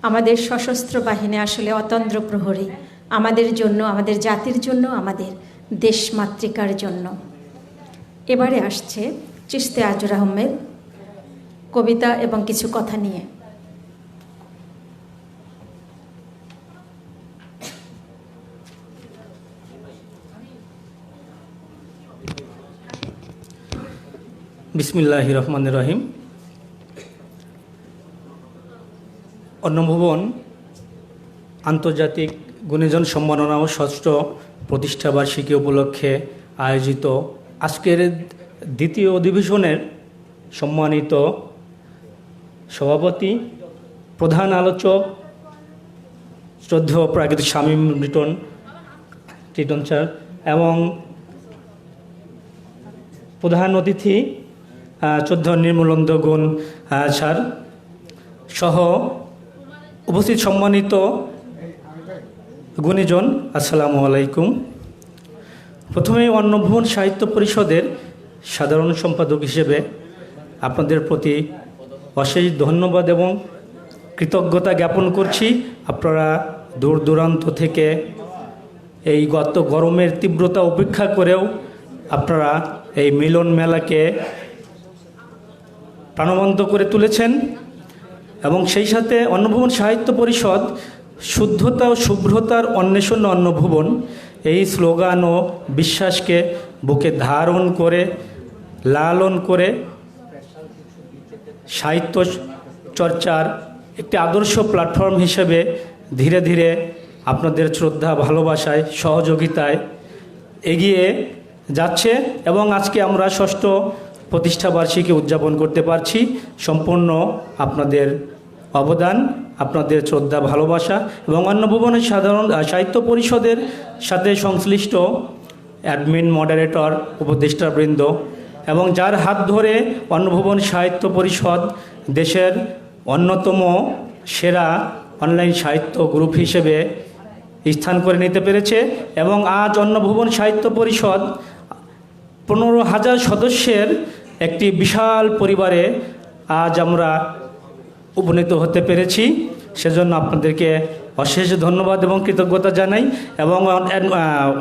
G: আমাদের সশস্ত্র বাহিনী আসলে অতন্দ্র প্রহরী, আমাদের জন্য, আমাদের জাতির জন্য, আমাদের দেশমাতৃকার জন্য। এবারে আসছে চিশতে আজর আহমেদ, কবিতা এবং কিছু কথা নিয়ে।
O: বিসমিল্লাহির রহমানির রহিম। অন্নভুবন আন্তর্জাতিক গুণীজন সম্মাননা ও 6ষ্ঠ প্রতিষ্ঠাবার্ষিকী উপলক্ষে আয়োজিত আজকের 2য় অধিবেশনের সম্মানিত সভাপতি, প্রধান আলোচক শ্রদ্ধেয় প্রাকৃতিক শামীম টিটন স্যার, এবং প্রধান অতিথি শ্রদ্ধেয় নির্মলেন্দ গুণ স্যার সহ উপস্থিত সম্মানিত গুণীজন, আসসালামু আলাইকুম। প্রথমে অন্নভুবন সাহিত্য পরিষদের সাধারণ সম্পাদক হিসেবে আপনাদের প্রতি অশেষ ধন্যবাদ এবং কৃতজ্ঞতা জ্ঞাপন করছি। আপনারা দূর দূরান্ত থেকে এই গত গরমের তীব্রতা উপেক্ষা করেও আপনারা এই মিলন মেলাকে প্রাণবন্ত করে তুলেছেন এবং সেই সাথে অন্নভুবন সাহিত্য পরিষদ শুদ্ধতা ও শুভ্রতার অন্বেষণ অন্নভুবন এই স্লোগান ও বিশ্বাসকে বুকে ধারণ করে লালন করে সাহিত্য চর্চার একটি আদর্শ প্ল্যাটফর্ম হিসেবে ধীরে ধীরে আপনাদের শ্রদ্ধা ভালোবাসায় সহযোগিতায় এগিয়ে যাচ্ছে এবং আজকে আমরা 6ষ্ঠ প্রতিষ্ঠাবার্ষিকী উদযাপন করতে পারছি। সম্পূর্ণ আপনাদের অবদান, আপনাদের শ্রদ্ধা ভালোবাসা এবং অন্নভুবনের সাধারণ সাহিত্য পরিষদের সাথে সংশ্লিষ্ট অ্যাডমিন, মডারেটর, উপদেষ্টাবৃন্দ এবং যার হাত ধরে অন্নভুবন সাহিত্য পরিষদ দেশের অন্যতম সেরা অনলাইন সাহিত্য গ্রুপ হিসেবে স্থান করে নিতে পেরেছে এবং আজ অন্নভুবন সাহিত্য পরিষদ 15,000 সদস্যের একটি বিশাল পরিবারে আজ আমরা উপনীত হতে পেরেছি। সেজন্য আপনাদেরকে অশেষ ধন্যবাদ এবং কৃতজ্ঞতা জানাই এবং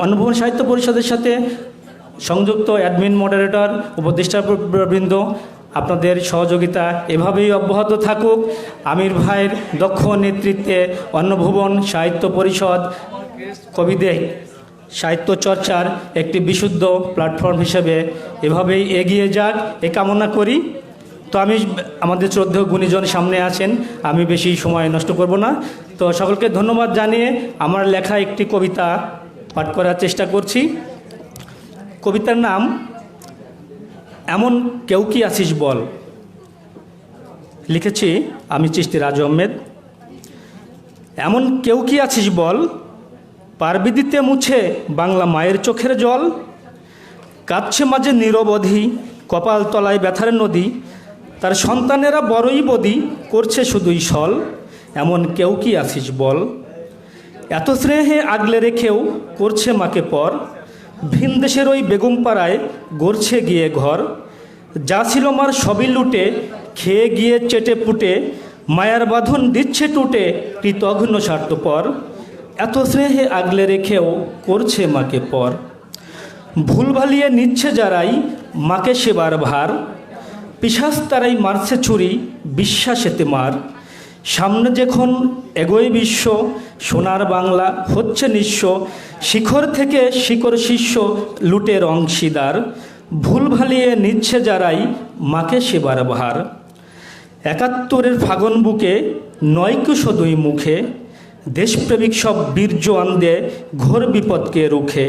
O: অন্নভুবন সাহিত্য পরিষদের সাথে সংযুক্ত অ্যাডমিন, মডারেটর, উপদেষ্টাবৃন্দ, আপনাদের সহযোগিতা এভাবেই অব্যাহত থাকুক। আমির ভাইয়ের দক্ষ নেতৃত্বে অন্নভুবন সাহিত্য পরিষদ কবিদের সাহিত্য চর্চার একটি বিশুদ্ধ প্ল্যাটফর্ম হিসেবে এভাবেই এগিয়ে যাক এ কামনা করি। তো আমি আমাদের শ্রদ্ধেয় গুণীজন সামনে আছেন, আমি বেশি সময় নষ্ট করব না। তো সকলকে ধন্যবাদ জানিয়ে আমার লেখা একটি কবিতা পাঠ করার চেষ্টা করছি। কবিতার নাম এমন কেউ কি আছিস বল। লিখেছি আমি চিশতি রাজু আহমেদ। এমন কেউ কি আছিস বল, পারবি দিতে মুছে বাংলা মায়ের চোখের জল। কাঁদছে মাঝে নিরবধি কপাল তলায় ব্যথার নদী, তার সন্তানেরা বড়ই বদি করছে শুধুই ছল। এমন কেউ কি আছিস বল, এত স্নেহে আগলে রেখেও করছে মাকে পর। ভিন দেশের ওই বেগম পাড়ায় গড়ছে গিয়ে ঘর। যা ছিল মার সবই লুটে খেয়ে গিয়ে চেটে পুটে, মায়ার বাঁধন দিচ্ছে টুটে কৃতঘ্ন স্বার্থপর। এত স্নেহে আগলে রেখেও করছে মাকে পর। ভুল ভালিয়ে নিচ্ছে যারাই মাকে সেবার ভার, পিশাচ তারাই মারছে ছুরি বিশ্বাসেতে মার। সামনে যখন এগোয় বিশ্ব সোনার বাংলা হচ্ছে নিঃস্ব, শিখর থেকে শিখর শিষ্য লুটের অংশীদার। ভুল ভালিয়ে নিচ্ছে যারাই মাকে সেবার ভার। ৭১-এর ফাগন বুকে নয়কুশো দুই মুখে, দেশপ্রেমিক সব বীর জওয়ানদে ঘোর বিপদকে রুখে।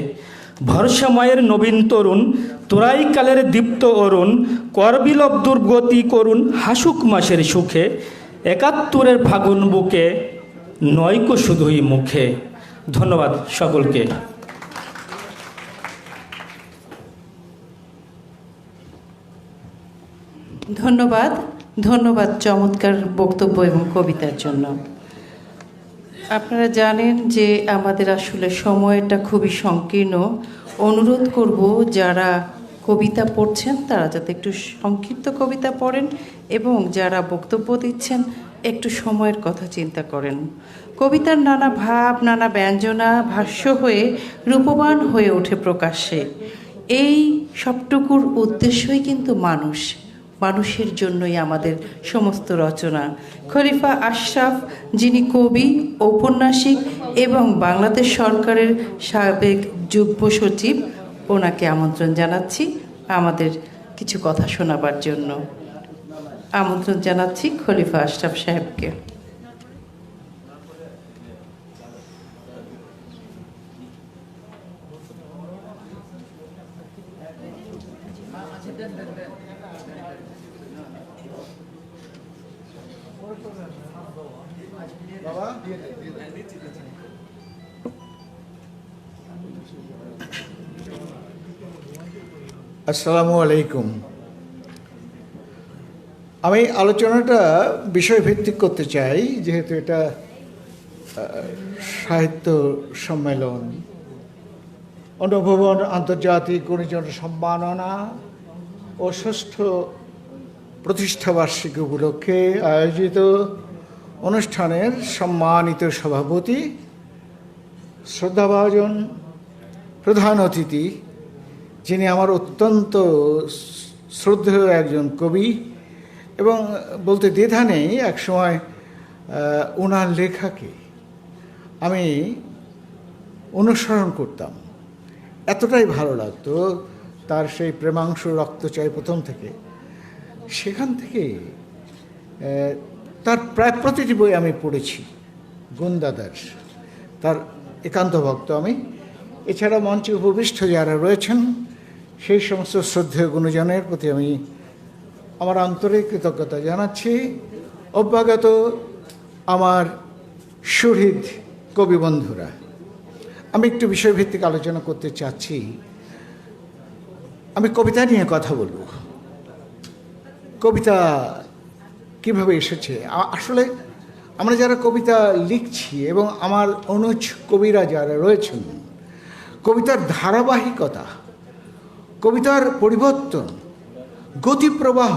O: ভরসা মায়ের নবীন তরুণ তোরাই কালের দীপ্ত অরুণ, করবিলব দুর্গতি করুণ হাসুক মাসের সুখে। ৭১-এর ফাগুন বুকে নয়কো শুধুই মুখে। ধন্যবাদ সকলকে।
E: ধন্যবাদ, ধন্যবাদ চমৎকার বক্তব্য এবং কবিতার জন্য। আপনারা জানেন যে আমাদের আসলে সময়টা খুবই সংকীর্ণ। অনুরোধ করব যারা কবিতা পড়ছেন তারা যাতে একটু সংক্ষিপ্ত কবিতা পড়েন এবং যারা বক্তব্য দিচ্ছেন একটু সময়ের কথা চিন্তা করেন। কবিতার নানা ভাব, নানা ব্যঞ্জনা ভাষ্য হয়ে রূপবান হয়ে ওঠে প্রকাশ্যে। এই সবটুকুর উদ্দেশ্যই কিন্তু মানুষ, মানুষের জন্যই আমাদের সমস্ত রচনা। খলিফা আশরাফ, যিনি কবি, ঔপন্যাসিক এবং বাংলাদেশ সরকারের সাবেক যুগ্ম সচিব, ওনাকে আমন্ত্রণ জানাচ্ছি আমাদের কিছু কথা শোনাবার জন্য। আমন্ত্রণ জানাচ্ছি খলিফা আশরাফ সাহেবকে।
P: আসসালামু আলাইকুম।
D: আমি আলোচনাটা বিষয়ভিত্তিক করতে চাই, যেহেতু এটা সাহিত্য সম্মেলন, অনুভবন আন্তর্জাতিক গুণীজন সম্মাননা ও ষষ্ঠ প্রতিষ্ঠাবার্ষিকী উপলক্ষে আয়োজিত অনুষ্ঠানের সম্মানিত সভাপতি, শ্রদ্ধাভাজন প্রধান অতিথি, যিনি আমার অত্যন্ত শ্রদ্ধেয় একজন কবি, এবং বলতে দ্বিধা নেই একসময় ওনার লেখাকে আমি অনুসরণ করতাম, এতটাই ভালো লাগতো তার সেই প্রেমাংশু রক্ত চাই প্রথম থেকে। সেখান থেকে তার প্রায় প্রতিটি বই আমি পড়েছি, গুণদাদার, তার একান্ত ভক্ত আমি। এছাড়া মঞ্চে উপবিষ্ট যারা রয়েছেন সেই সমস্ত শ্রদ্ধেয় গুণজনের প্রতি আমি আমার আন্তরিক কৃতজ্ঞতা জানাচ্ছি। অভ্যাগত আমার সুহৃদ কবি বন্ধুরা, আমি একটু বিষয়ভিত্তিক আলোচনা করতে চাচ্ছি। আমি কবিতা নিয়ে কথা বলব। কবিতা কিভাবে এসেছে? আসলে আমরা যারা কবিতা লিখছি এবং আমার অনুজ কবিরা যারা রয়েছেন, কবিতার ধারাবাহিকতা, কবিতার পরিবর্তন, গতিপ্রবাহ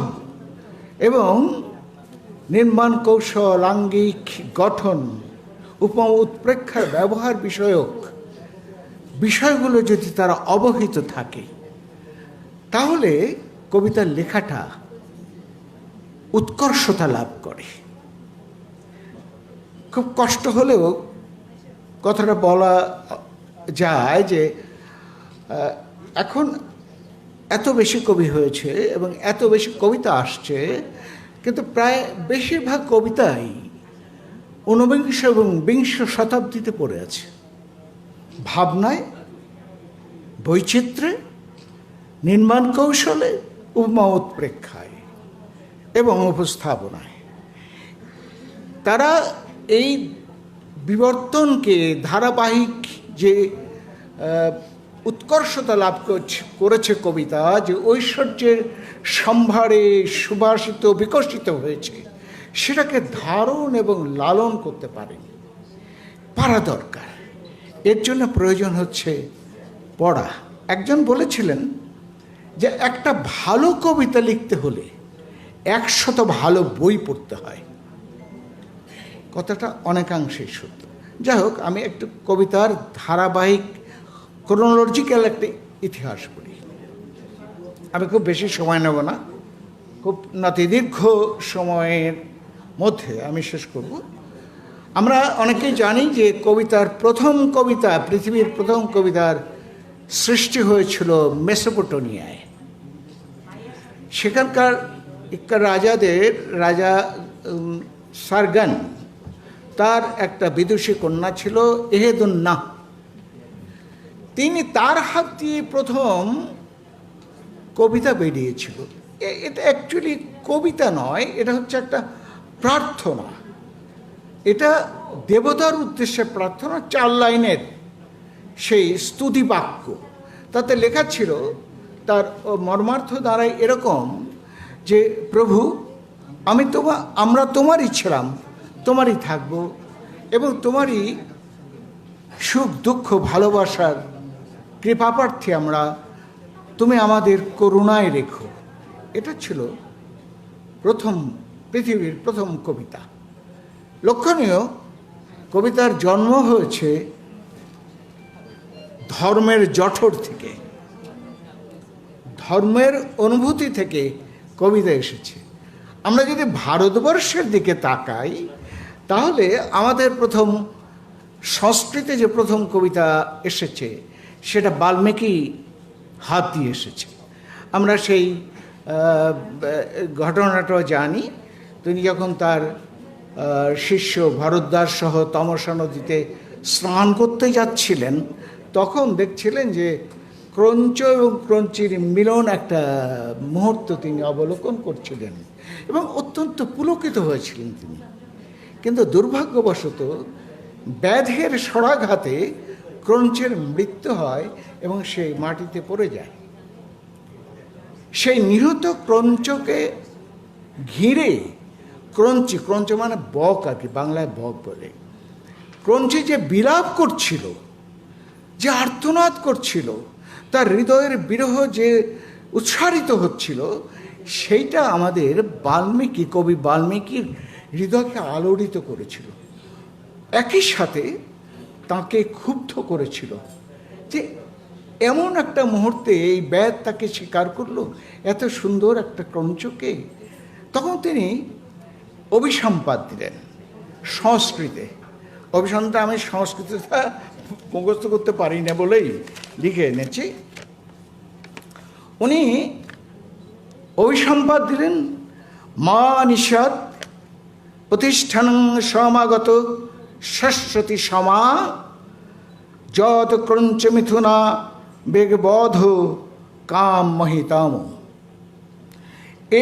D: এবং নির্মাণ কৌশল, আঙ্গিক গঠন, উপমা উৎপ্রেক্ষার ব্যবহার বিষয়ক বিষয়গুলো যদি তারা অবহিত থাকে, তাহলে কবিতার লেখাটা উৎকর্ষতা লাভ করে। খুব কষ্ট হলেও কথাটা বলা যায় যে এখন এত বেশি কবি হয়েছে এবং এত বেশি কবিতা আসছে, কিন্তু প্রায় বেশিরভাগ কবিতাই ঊনবিংশ এবং বিংশ শতাব্দীতে পড়ে আছে। ভাবনায়, বৈচিত্র্যে, নির্মাণ কৌশলে, উপমা উৎপ্রেক্ষায় এবং উপস্থাপনায় তারা এই বিবর্তনকে ধারাবাহিক যে উৎকর্ষতা লাভ করেছে কবিতা, যে ঐশ্বর্যের সম্ভারে সুভাষিত বিকশিত হয়েছে, সেটাকে ধারণ এবং লালন করতে পারা দরকার। এর জন্য প্রয়োজন হচ্ছে পড়া। একজন বলেছিলেন যে একটা ভালো কবিতা লিখতে হলে 100 ভালো বই পড়তে হয়। কথাটা অনেকাংশেই সত্য। যাই হোক, আমি একটু কবিতার ধারাবাহিক ক্রোনোলজিক্যাল একটা ইতিহাস পড়ি। আমি খুব বেশি সময় নেব না, খুব নাতিদীর্ঘ সময়ের মধ্যে আমি শেষ করব। আমরা অনেকেই জানি যে পৃথিবীর প্রথম কবিতার সৃষ্টি হয়েছিল মেসোপটেমিয়ায়। সেখানকার রাজা সারগান, তার একটা বিদুষী কন্যা ছিল এহেদুন্নাহ। তিনি তার হাত দিয়ে প্রথম কবিতা বেরিয়েছিল। এটা অ্যাকচুয়ালি কবিতা নয়, এটা হচ্ছে একটা প্রার্থনা। এটা দেবতার উদ্দেশ্যে প্রার্থনা, 4 লাইনের সেই স্তুতি বাক্য। তাতে লেখা ছিল, তার মর্মার্থ দ্বারাই এরকম যে, প্রভু আমরা তোমারই ছিলাম, তোমারই থাকব, এবং তোমারই সুখ দুঃখ ভালোবাসার কৃপাপ্রার্থী আমরা, তুমি আমাদের করুণায় রেখো। এটা ছিল পৃথিবীর প্রথম কবিতা। লক্ষণীয়, কবিতার জন্ম হয়েছে ধর্মের জঠর থেকে, ধর্মের অনুভূতি থেকে কবিতা এসেছে। আমরা যদি ভারতবর্ষের দিকে তাকাই, তাহলে আমাদের প্রথম সংস্কৃতে যে প্রথম কবিতা এসেছে সেটা বাল্মীকি হাত দিয়ে এসেছে। আমরা সেই ঘটনাটাও জানি। তিনি যখন তার শিষ্য ভরদ্বাজ সহ তমসা নদীতে স্নান করতে যাচ্ছিলেন, তখন দেখছিলেন যে ক্রঞ্চ এবং ক্রঞ্চির মিলন একটা মুহূর্ত তিনি অবলোকন করছিলেন এবং অত্যন্ত পুলকিত হয়েছিলেন তিনি। কিন্তু দুর্ভাগ্যবশত ব্যাধের সরাঘাতে ক্রঞ্চের মৃত্যু হয় এবং সেই মাটিতে পড়ে যায়। সেই নিহত ক্রঞ্চকে
P: ঘিরে ক্রঞ্চি, ক্রঞ্চি মানে বক আর কি, বাংলায় বক বলে, ক্রঞ্চি যে বিলাপ করছিল, যে আর্তনাদ করছিল, তার হৃদয়ের বিরহ যে উচ্চারিত হচ্ছিল, সেইটা আমাদের বাল্মীকি, কবি বাল্মীকির হৃদয়কে আলোড়িত করেছিল। একই সাথে তাকে ক্ষুব্ধ করেছিল যে এমন একটা মুহূর্তে এই ব্যাধ তাকে স্বীকার করলো, এত সুন্দর একটা ক্রঞ্চকে। তখন তিনি অভিসম্পাদ দিলেন সংস্কৃতে। অভিসম্পাদ আমি সংস্কৃতটা মুখস্থ করতে পারি না বলেই লিখে এনেছি। উনি অভিসম্পাদ দিলেন, মা নিষাদ প্রতিষ্ঠান সমাগত শাশ্বতী সমা যত ক্রঞ্চ মিথুনা বেগবধ কাম মহিতাম।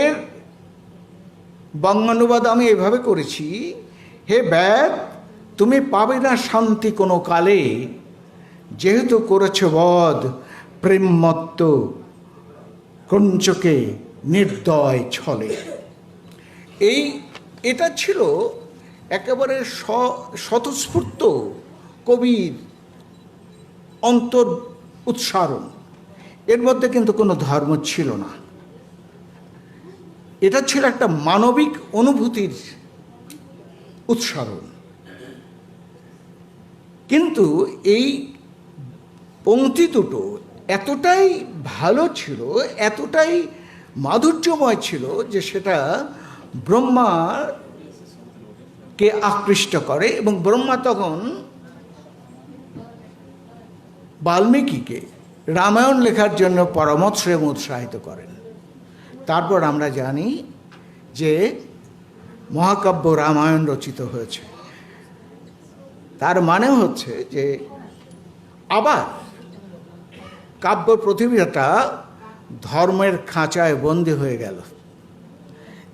P: এর বঙ্গানুবাদ আমি এভাবে করেছি, হে ব্যাদ, তুমি পাবে না শান্তি কোনো কালে, যেহেতু করেছ বধ প্রেমমত্ত ক্রঞ্চকে নির্দয় ছলে। এটা ছিল একেবারে স্বতঃস্ফূর্ত কবির অন্তর উচ্চারণ। এর মধ্যে কিন্তু কোনো ধর্ম ছিল না, এটা ছিল একটা মানবিক অনুভূতির উচ্চারণ। কিন্তু এই পংক্তি দুটো এতটাই ভালো ছিল, এতটাই মাধুর্যময় ছিল যে সেটা ব্রহ্মাকে আকৃষ্ট করে, এবং ব্রহ্মা তখন বাল্মীকিকে রামায়ণ লেখার জন্য পরামর্শ এবং উৎসাহিত করেন। তারপর আমরা জানি যে মহাকাব্য রামায়ণ রচিত হয়েছে। তার মানে হচ্ছে যে আবার কাব্য প্রতিভাটা ধর্মের খাঁচায় বন্দী হয়ে গেল,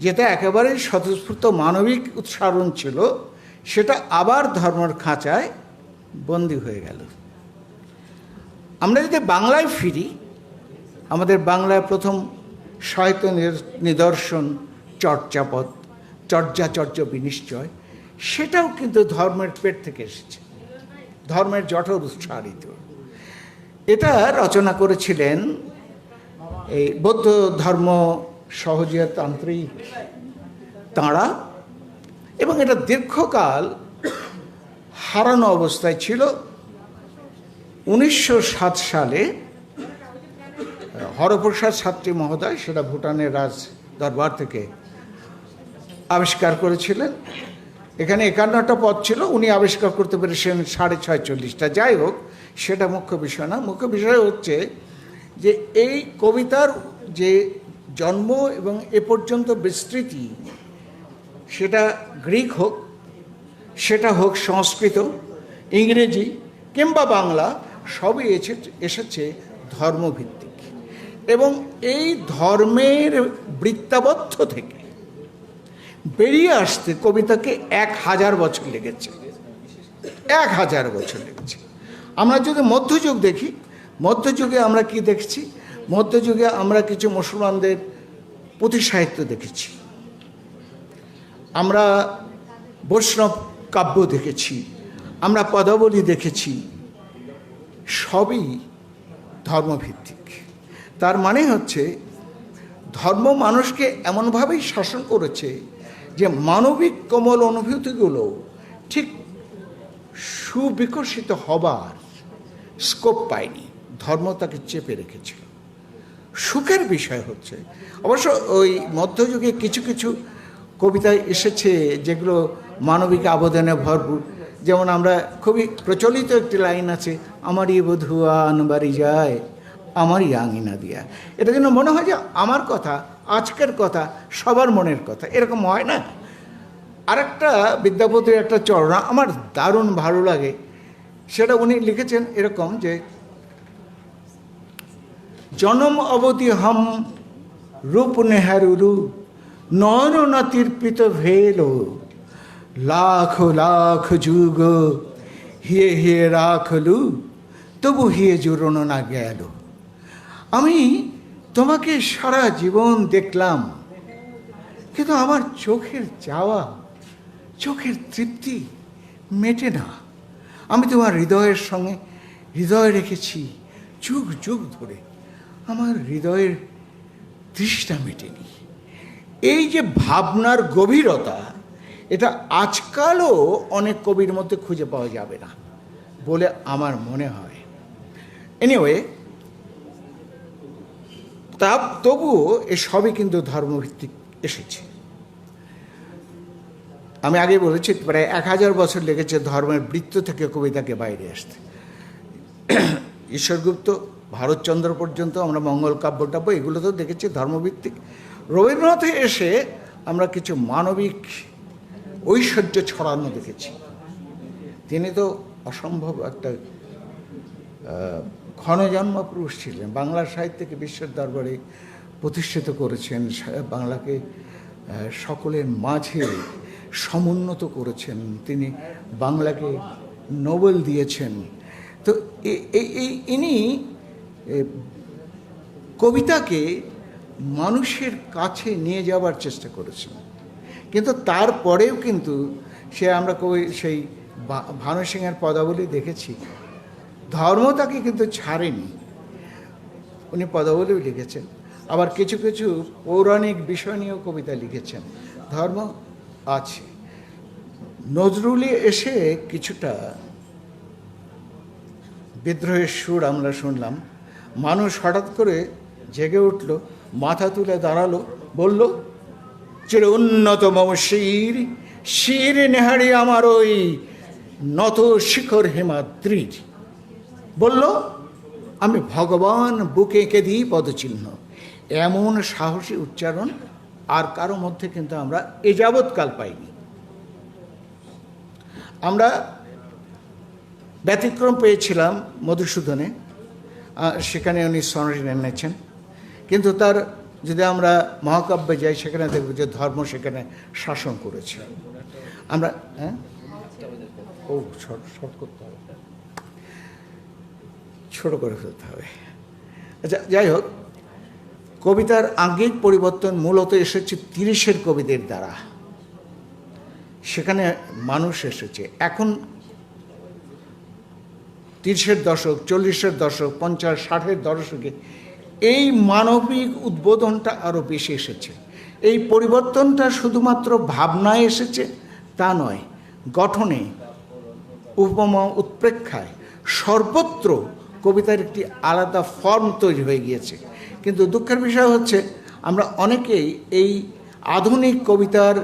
P: যেটা একেবারে স্বতঃস্ফূর্ত মানবিক উচ্চারণ ছিল, সেটা আবার ধর্মের খাঁচায় বন্দী হয়ে গেল। আমরা যদি বাংলায় ফিরি, আমাদের বাংলায় প্রথম সাহিত্য নিদর্শন চর্যাপদ, চর্যাচর্য বিনিশ্চয়, সেটাও কিন্তু ধর্মের পেট থেকে এসেছে, ধর্মের জঠর উচ্চারিত। এটা রচনা করেছিলেন এই বৌদ্ধ ধর্ম সহজিয়াতান্ত্রিক তাঁরা, এবং এটা দীর্ঘকাল হারানো অবস্থায় ছিল। 1907 সালে হরপ্রসাদ শাস্ত্রী মহোদয় সেটা ভুটানের রাজ দরবার থেকে আবিষ্কার করেছিলেন। এখানে 51টা পদ ছিল, উনি আবিষ্কার করতে পেরেছেন 46.5। যাই হোক, সেটা মুখ্য বিষয় না। মুখ্য বিষয় হচ্ছে যে এই কবিতার যে জন্ম এবং এ পর্যন্ত বিস্তৃতি, সেটা গ্রিক হোক, সেটা হোক সংস্কৃত, ইংরেজি কিংবা বাংলা, সবই এসেছে ধর্মভিত্তিক। এবং এই ধর্মের বৃত্তাবদ্ধ থেকে বেরিয়ে আসতে কবিতাকে 1000 বছর লেগেছে, 1000 বছর লেগেছে। আমরা যদি মধ্যযুগ দেখি, মধ্যযুগে আমরা কি দেখছি? মধ্যযুগে আমরা কিছু মুসলমানদের পুঁথি সাহিত্য দেখেছি, আমরা বৈষ্ণব কাব্য দেখেছি, আমরা পদাবলী দেখেছি, সবই ধর্মভিত্তিক। তার মানে হচ্ছে ধর্ম মানুষকে এমনভাবেই শাসন করেছে যে মানবিক কোমল অনুভূতিগুলো ঠিক সুবিকশিত হবার স্কোপ পায়নি, ধর্ম তাকে চেপে রেখেছিল। সুখের বিষয় হচ্ছে অবশ্য ওই মধ্যযুগে কিছু কিছু কবিতায় এসেছে যেগুলো মানবিক আবেদনে ভরপুর। যেমন আমরা খুবই প্রচলিত একটি লাইন আছে, আমারই বধুয়ান বাড়ি যায় আমারই আঙিনা দিয়া। এটা যেন মনে হয় যে আমার কথা, আজকের কথা, সবার মনের কথা, এরকম হয় না। আরেকটা বিদ্যাপতির একটা চরণা আমার দারুণ ভালো লাগে, সেটা উনি লিখেছেন এরকম যে জনম অবধি হম রূপ নেহারুরু নয়ন নাতির্পিত ভেল লাখ লাখ যুগ হিয়ে হিয়ে রাখলু তবু হিয়ে জুড়নো না গেল। আমি তোমাকে সারা জীবন দেখলাম, কিন্তু আমার চোখের যাওয়া, চোখের তৃপ্তি মেটে না। আমি তোমার হৃদয়ের সঙ্গে হৃদয় রেখেছি যুগ যুগ ধরে, আমার হৃদয়ের তৃষ্ণা মেটেনি। এই যে ভাবনার গভীরতা, এটা আজকালও অনেক কবির মধ্যে খুঁজে পাওয়া যাবে না বলে আমার মনে হয়। এনিওয়ে, তবুও এসবই কিন্তু ধর্মভিত্তিক এসেছে। আমি আগে বলেছি প্রায় 1000 বছর লেগেছে ধর্মের বৃত্ত থেকে কবিতাকে বাইরে আসতে। ঈশ্বরগুপ্ত, ভারতচন্দ্র পর্যন্ত আমরা মঙ্গল কাব্য টাব্য এগুলো তো দেখেছি ধর্মভিত্তিক। রবীন্দ্রনাথে এসে আমরা কিছু মানবিক ঐশ্বর্য ছড়ানো দেখেছি। তিনি তো অসম্ভব একটা ক্ষণজন্ম পুরুষ ছিলেন, বাংলা সাহিত্যকে বিশ্বের দরবারে প্রতিষ্ঠিত করেছেন, বাংলাকে সকলের মাঝে সমুন্নত করেছেন, তিনি বাংলাকে নোবেল দিয়েছেন। তো ইনি কবিতাকে মানুষের কাছে নিয়ে যাওয়ার চেষ্টা করেছেন। কিন্তু তারপরেও কিন্তু আমরা সেই ভানু সিংয়ের পদাবলী দেখেছি, ধর্ম তাকে কিন্তু ছাড়েনি। উনি পদাবলীও লিখেছেন, আবার কিছু কিছু পৌরাণিক বিষয় নিয়েও কবিতা লিখেছেন। ধর্ম আছে। নজরুলে এসে কিছুটা বিদ্রোহের সুর আমরা শুনলাম। মানুষ হঠাৎ করে জেগে উঠল, মাথা তুলে দাঁড়ালো, বলল, চির উন্নত মম শির, শির নেহারি আমার ওই নত শিখর হিমাদ্রির। বলল, আমি ভগবান, বুকে এঁকে দিই পদচিহ্ন। এমন সাহসী উচ্চারণ আর কারো মধ্যে কিন্তু আমরা এ যাবৎকাল পাইনি। আমরা ব্যতিক্রম পেয়েছিলাম মধুসূদনে, সেখানে উনি সনেট এনেছেন। কিন্তু তার যদি আমরা মহাকাব্যে যাই, সেখানে দেখব যে ধর্ম সেখানে শাসন করেছে। আমরা শর্ট করতে হবে, ছোট করে ফেলতে হবে। আচ্ছা, যাই হোক, কবিতার আঙ্গিক পরিবর্তন মূলত এসেছে 30-এর কবিদের দ্বারা। সেখানে মানুষ এসেছে। এখন 30-এর দশক, 40-এর দশক, 50-60-এর দশকে এই মানবিক উদ্বোধনটা আরও বেশি এসেছে। এই পরিবর্তনটা শুধুমাত্র ভাবনায় এসেছে তা নয়, গঠনে, উপমা, উৎপ্রেক্ষায়, সর্বত্র কবিতার একটি আলাদা ফর্ম তৈরি হয়ে গিয়েছে। কিন্তু দুঃখের বিষয় হচ্ছে আমরা অনেকেই এই আধুনিক কবিতার